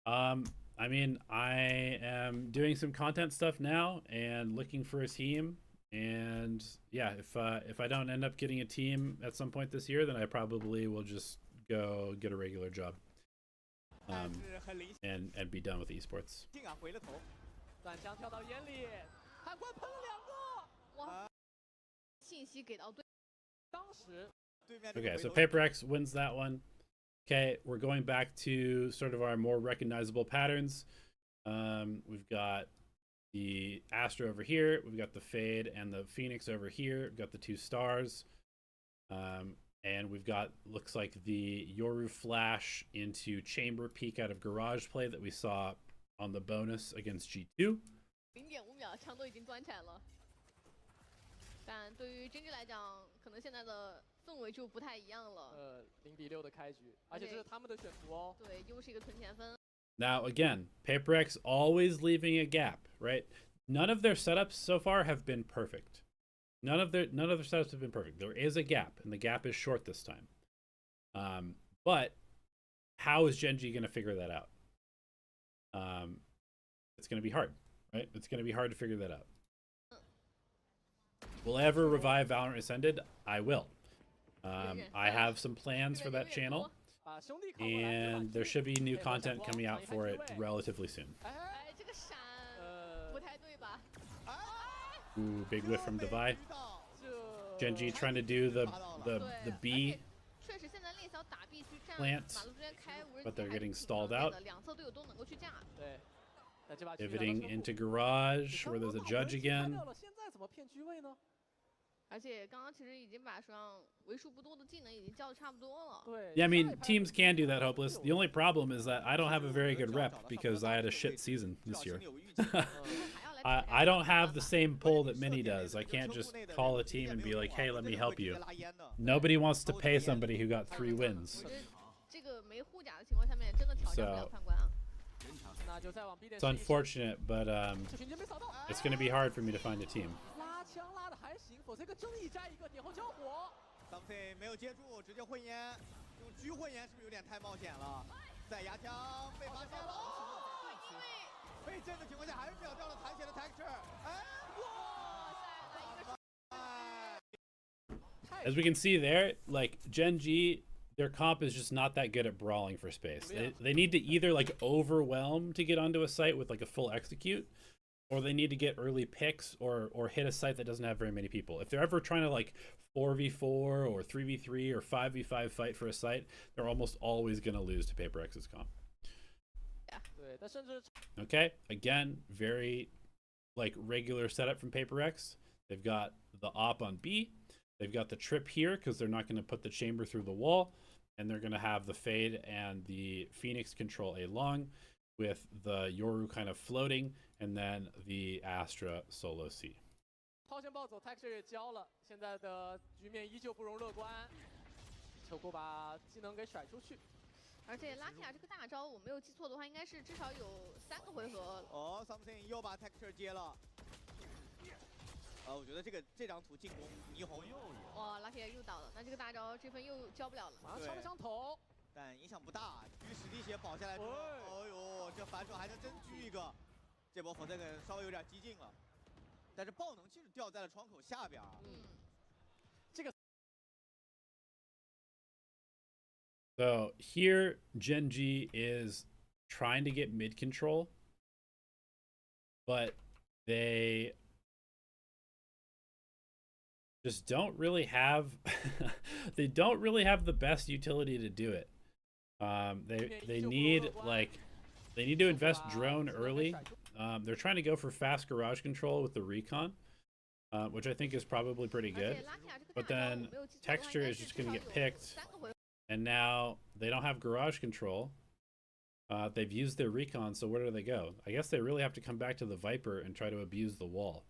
I mean, I am doing some content stuff now and looking for a team. And yeah, if I don't end up getting a team at some point this year, then I probably will just go get a regular job and be done with esports. Okay, so PaperX wins that one. Okay, we're going back to sort of our more recognizable patterns. We've got the Astra over here, we've got the Fade and the Phoenix over here, we've got the 2 stars, and we've got, looks like the Yoru flash into chamber peek out of garage play that we saw on the bonus against G2. 0.5秒枪都已经端起来了，但对于 GG 来讲，可能现在的氛围就不太一样了。0-6的开局，而且这是他们的选图哦。对，又是一个囤钱分。 Now again, PaperX always leaving a gap, right? None of their setups so far have been perfect. None of their setups have been perfect. There is a gap, and the gap is short this time. But how is Gen.G going to figure that out? It's going to be hard, right? It's going to be hard to figure that out. Will I ever revive Valorant Ascended? I will. I have some plans for that channel. And there should be new content coming out for it relatively soon. Ooh, big whiff from Devi. Gen.G trying to do the B plant, but they're getting stalled out. Pivoting into garage, where there's a judge again. 而且刚刚其实已经把手上为数不多的技能已经教的差不多了。对。Yeah, I mean, teams can do that, Hopeless. The only problem is that I don't have a very good rep because I had a shit season this year. I don't have the same pull that Mini does. I can't just call a team and be like, hey, let me help you. Nobody wants to pay somebody who got 3 wins. So it's unfortunate, but it's going to be hard for me to find a team. 否则一个争议战，一个点后交火。Something 没有接住，直接混烟，用狙混烟是不是有点太冒险了？在牙枪被发现了，因为被震的情况下，还是秒掉了残血的 texture。哎，哇塞！ As we can see there, like Gen.G, their comp is just not that good at brawling for space. They need to either like overwhelm to get onto a site with like a full execute, or they need to get early picks or hit a site that doesn't have very many people. If they're ever trying to like 4v4 or 3v3 or 5v5 fight for a site, they're almost always going to lose to PaperX's comp. Okay, again, very like regular setup from PaperX. They've got the op on B. They've got the trip here because they're not going to put the chamber through the wall. And they're going to have the Fade and the Phoenix control A long, with the Yoru kind of floating, and then the Astra solo C. 抛线暴走 ，Texture 也交了，现在的局面依旧不容乐观。球库把技能给甩出去，而且拉提亚这个大招，我没有记错的话，应该是至少有3个回合。哦 ，Something 又把 Texture 接了。我觉得这张图进攻霓虹哇，拉铁又倒了，那这个大招这分又交不了了。马上抢头，但影响不大。与实力血保下来之后，哎呦，这反手还能真狙一个，这波否则给稍微有点激进了。但是爆能器是掉在了窗口下边。这个。So here, Genji is trying to get mid control, but they just don't really have they don't really have the best utility to do it. They need to invest drone early. They're trying to go for fast garage control with the recon, which I think is probably pretty good. But then texture is just going to get picked, and now they don't have garage control. They've used their recon, so where do they go? I guess they really have to come back to the Viper and try to abuse the wall.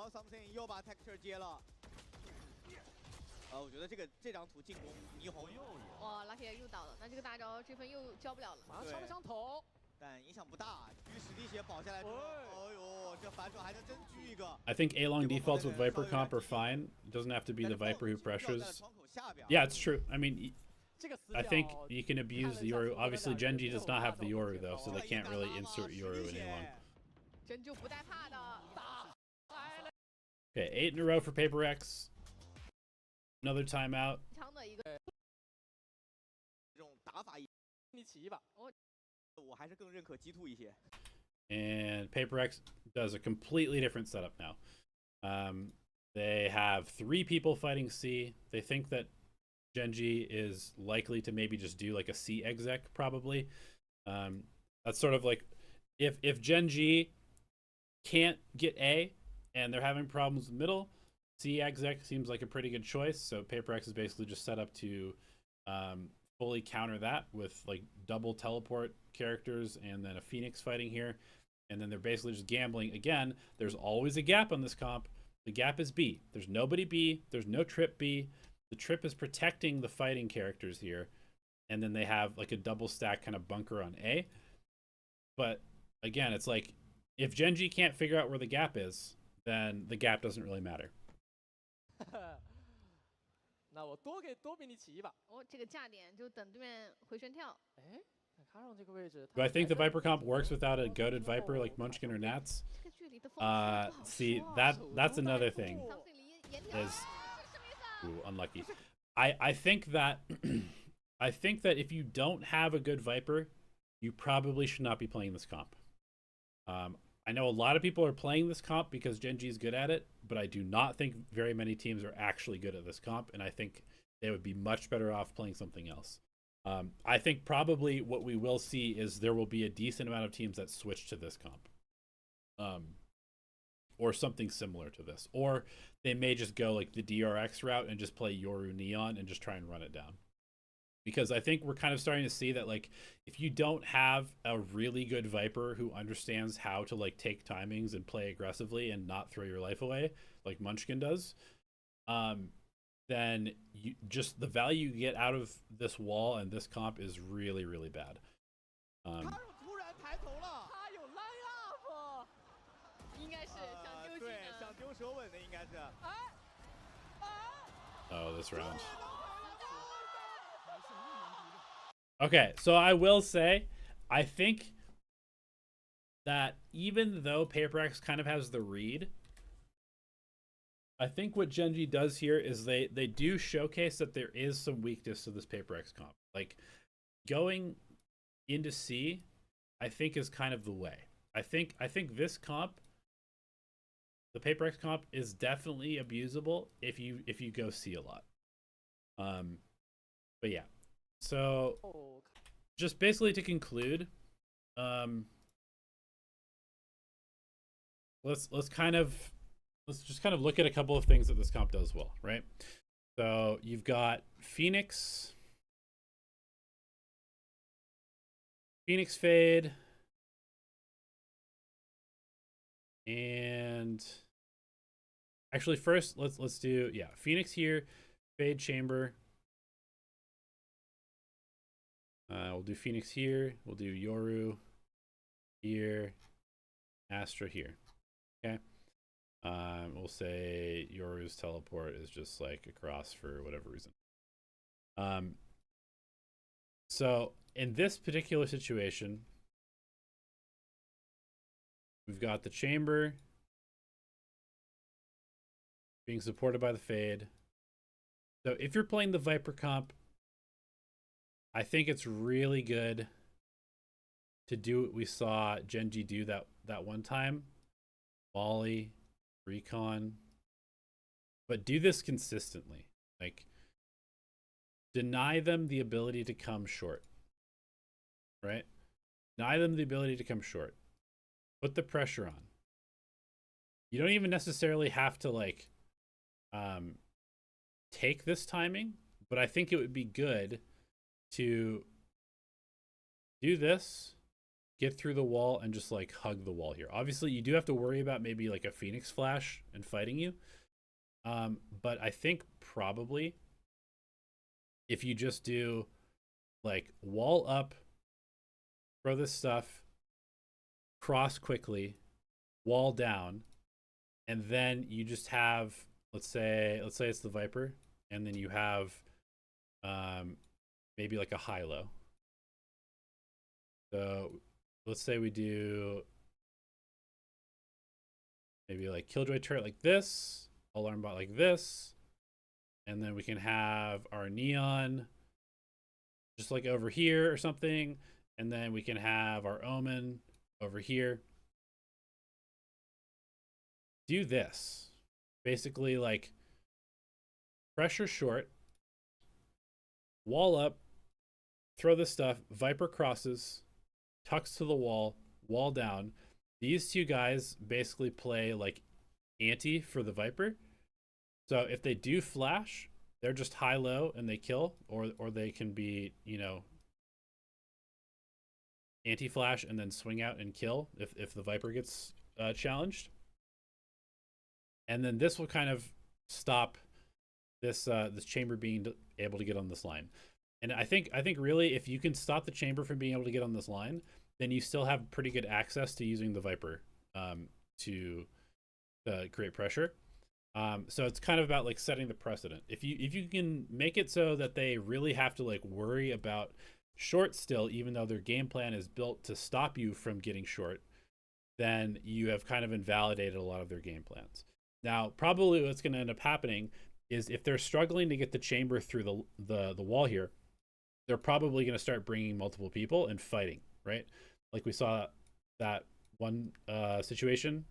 Something 又把 texture 接了。我觉得这张图进攻霓虹哇，拉铁又倒了，那这个大招这分又交不了了。马上抢头，但影响不大。与实力血保下来之后，哎呦，这反手还能真狙一个。I think A-long defaults with Viper comp are fine. It doesn't have to be the Viper who pressures. Yeah, it's true. I mean, I think you can abuse the Yoru. Obviously, Genji does not have the Yoru though, so they can't really insert Yoru in A-long. 真就不带怕的。 Okay, 8 in a row for Paper X. Another timeout. 这种打法，你起一把，我还是更认可G2一些。And Paper X does a completely different setup now. They have 3 people fighting C. They think that Genji is likely to maybe just do like a C exec, probably. That's sort of like if Genji can't get A and they're having problems with middle, C exec seems like a pretty good choice. So Paper X is basically just set up to fully counter that with like double teleport characters and then a Phoenix fighting here. And then they're basically just gambling. Again, there's always a gap on this comp. The gap is B. There's nobody B. There's no trip B. The trip is protecting the fighting characters here. And then they have like a double stack kind of bunker on A. But again, it's like if Genji can't figure out where the gap is, then the gap doesn't really matter. 那我多给你起一把。这个架点就等对面回旋跳。哎，卡上这个位置。Do I think the Viper comp works without a goated Viper like Munchkin or Nats? See, that's another thing. Is unlucky. I think that I think that if you don't have a good Viper, you probably should not be playing this comp. I know a lot of people are playing this comp because Genji is good at it, but I do not think very many teams are actually good at this comp, and I think they would be much better off playing something else. I think probably what we will see is there will be a decent amount of teams that switch to this comp. Or something similar to this. Or they may just go like the DRX route and just play Yoru Neon and just try and run it down. Because I think we're kind of starting to see that like if you don't have a really good Viper who understands how to like take timings and play aggressively and not throw your life away like Munchkin does, then you just the value you get out of this wall and this comp is really, really bad. Oh, this round. Okay, so I will say, I think that even though Paper X kind of has the read, I think what Genji does here is they do showcase that there is some weakness to this Paper X comp. Like, going into C, I think is kind of the way. I think this comp, the Paper X comp, is definitely abusable if you go C a lot. But yeah. So just basically to conclude, let's just kind of look at a couple of things that this comp does well, right? So you've got Phoenix fade, and actually first let's do Phoenix here, fade chamber. We'll do Phoenix here. We'll do Yoru here, Astra here. Okay. We'll say Yoru's teleport is just like across for whatever reason. So in this particular situation, we've got the chamber being supported by the Fade. So if you're playing the Viper comp, I think it's really good to do what we saw Gen.G do that one time. Molly, Recon. But do this consistently. Like, deny them the ability to come short. Right? Deny them the ability to come short. Put the pressure on. You don't even necessarily have to, like, take this timing, but I think it would be good to do this, get through the wall, and just like hug the wall here. Obviously, you do have to worry about maybe like a Phoenix flash and fighting you. But I think probably if you just do like wall up, throw this stuff, cross quickly, wall down, and then you just have, let's say it's the Viper, and then you have maybe like a high-low. So let's say we do maybe like Killjoy turret like this, alarm bot like this, and then we can have our Neon just like over here or something, and then we can have our Omen over here. Do this. Basically like pressure short, wall up, throw this stuff, Viper crosses, tucks to the wall, wall down. These two guys basically play like anti for the Viper. So if they do flash, they're just high-low and they kill, or they can be, you know, anti-flash and then swing out and kill if the Viper gets challenged. And then this will kind of stop this this chamber being able to get on this line. And I think really if you can stop the chamber from being able to get on this line, then you still have pretty good access to using the Viper to create pressure. So it's kind of about like setting the precedent. If you can make it so that they really have to like worry about short still, even though their game plan is built to stop you from getting short, then you have kind of invalidated a lot of their game plans. Now, probably what's going to end up happening is if they're struggling to get the chamber through the wall here, they're probably going to start bringing multiple people and fighting, right? Like we saw that one situation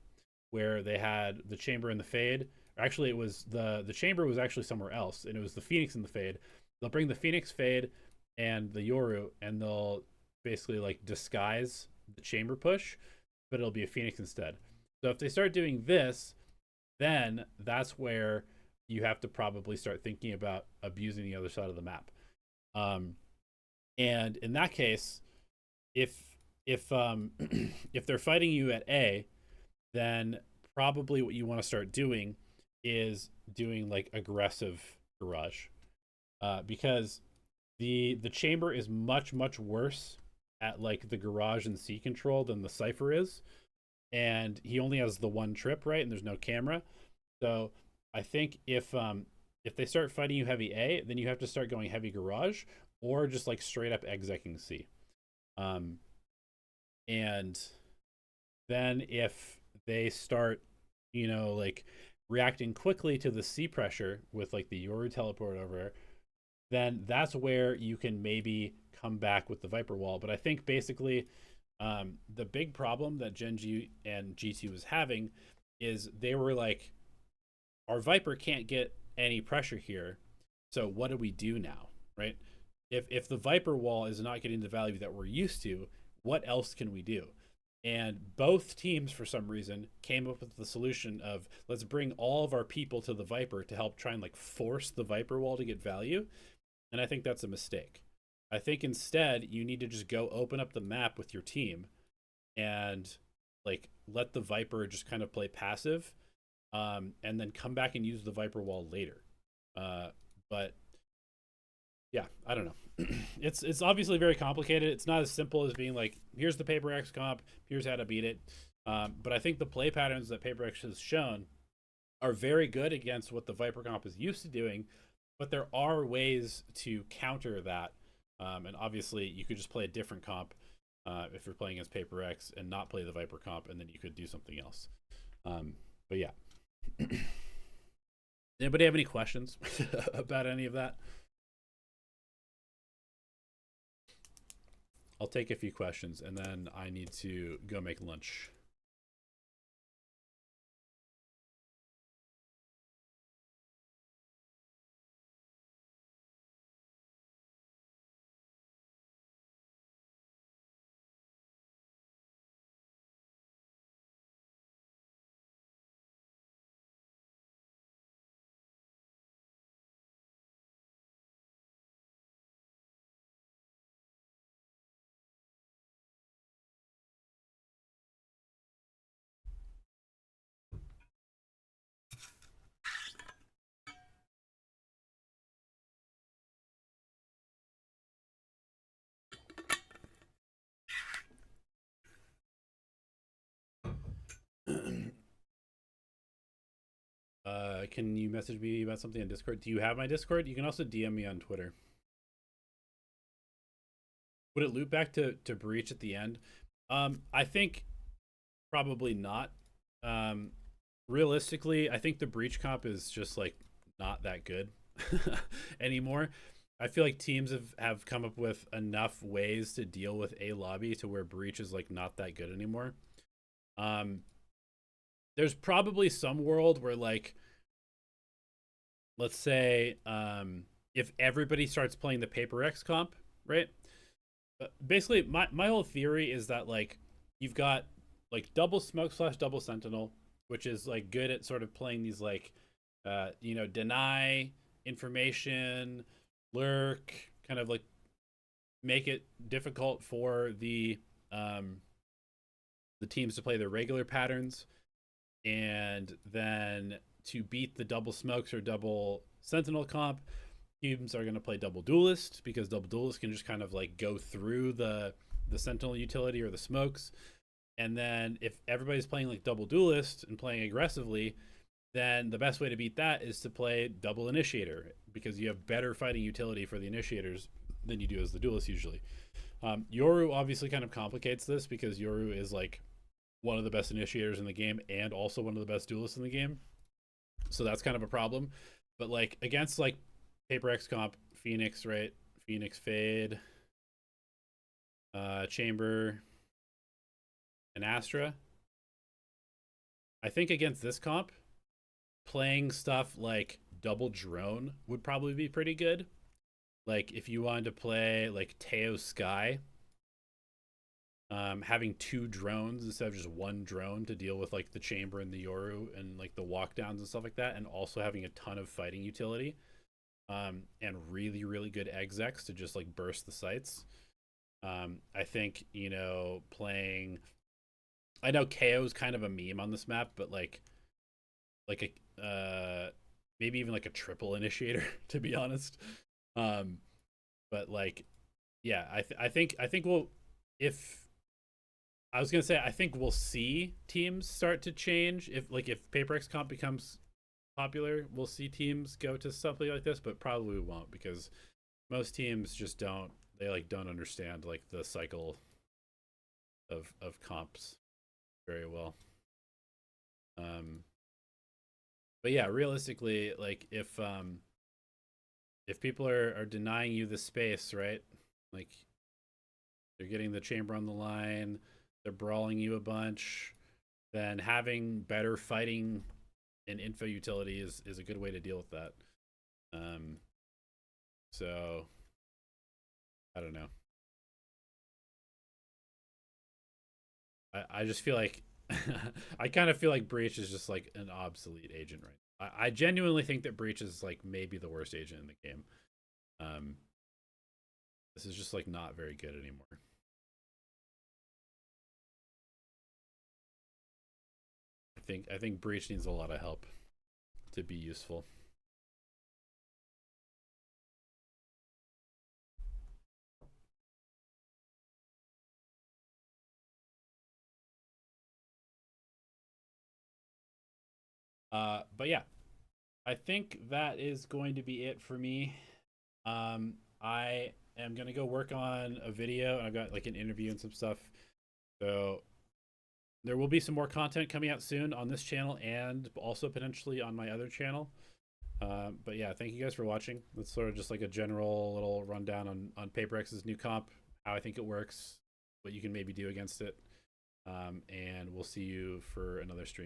where they had the chamber and the Fade. Actually, it was the chamber was actually somewhere else, and it was the Phoenix and the Fade. They'll bring the Phoenix, Fade, and the Yoru, and they'll basically like disguise the chamber push, but it'll be a Phoenix instead. So if they start doing this, then that's where you have to probably start thinking about abusing the other side of the map. And in that case, if they're fighting you at A, then probably what you want to start doing is doing like aggressive garage, because the chamber is much worse at like the garage and C control than the Cypher is, and he only has the one trip, right? And there's no camera. So I think if they start fighting you heavy A, then you have to start going heavy garage, or just like straight up execing C. And then if they start, you know, like reacting quickly to the C pressure with like the Yoru teleport over, then that's where you can maybe come back with the Viper wall. But I think basically the big problem that Gen.G and G2 was having is they were like, our Viper can't get any pressure here, so what do we do now, right? If the Viper wall is not getting the value that we're used to, what else can we do? And both teams, for some reason, came up with the solution of, let's bring all of our people to the Viper to help try and like force the Viper wall to get value. And I think that's a mistake. I think instead you need to just go open up the map with your team and like let the Viper just kind of play passive, and then come back and use the Viper wall later. But yeah, I don't know. It's obviously very complicated. It's not as simple as being like, here's the Paper X comp, here's how to beat it. But I think the play patterns that Paper X has shown are very good against what the Viper comp is used to doing, but there are ways to counter that. And obviously, you could just play a different comp if you're playing against Paper X and not play the Viper comp, and then you could do something else. But yeah. Anybody have any questions about any of that? I'll take a few questions, and then I need to go make lunch. Can you message me about something on Discord? Do you have my Discord? You can also DM me on Twitter. Would it loop back to Breach at the end? I think probably not. Realistically, I think the Breach comp is just like not that good anymore. I feel like teams have come up with enough ways to deal with a lobby to where Breach is like not that good anymore. There's probably some world where, like, let's say if everybody starts playing the Paper X comp, right? Basically, my whole theory is that, like, you've got like double smoke / double sentinel, which is like good at sort of playing these like deny information, lurk, kind of like make it difficult for the teams to play their regular patterns. And then to beat the double smokes or double sentinel comp, teams are going to play double duelist, because double duelist can just kind of like go through the sentinel utility or the smokes. And then if everybody's playing like double duelist and playing aggressively, then the best way to beat that is to play double initiator, because you have better fighting utility for the initiators than you do as the duelist usually. Yoru obviously kind of complicates this, because Yoru is like one of the best initiators in the game and also one of the best duelists in the game. So that's kind of a problem. But like against like Paper X comp, Phoenix, right? Phoenix Fade, Chamber, and Astra. I think against this comp, playing stuff like double drone would probably be pretty good. Like if you wanted to play like Teo Sky, having 2 drones instead of just 1 drone to deal with like the Chamber and the Yoru and like the walkdowns and stuff like that, and also having a ton of fighting utility, and really, really good execs to just like burst the sites. I think, playing, I know KO is kind of a meme on this map, but like a maybe even like a triple initiator to be honest. But like, yeah, I think we'll, I think we'll see teams start to change. If Paper X comp becomes popular, we'll see teams go to something like this, but probably we won't, because most teams just don't understand like the cycle of comps very well. But yeah, realistically, like if people are denying you the space, right? Like they're getting the Chamber on the line, they're brawling you a bunch, then having better fighting and info utility is a good way to deal with that. So I don't know. I just feel like I kind of feel like Breach is just like an obsolete agent right now. I genuinely think that Breach is like maybe the worst agent in the game. This is just like not very good anymore. I think Breach needs a lot of help to be useful. But yeah, I think that is going to be it for me. I am going to go work on a video, and I've got like an interview and some stuff. So there will be some more content coming out soon on this channel and also potentially on my other channel. But yeah, thank you guys for watching. That's sort of just like a general little rundown on PaperX's new comp, how I think it works, what you can maybe do against it. And we'll see you for another stream.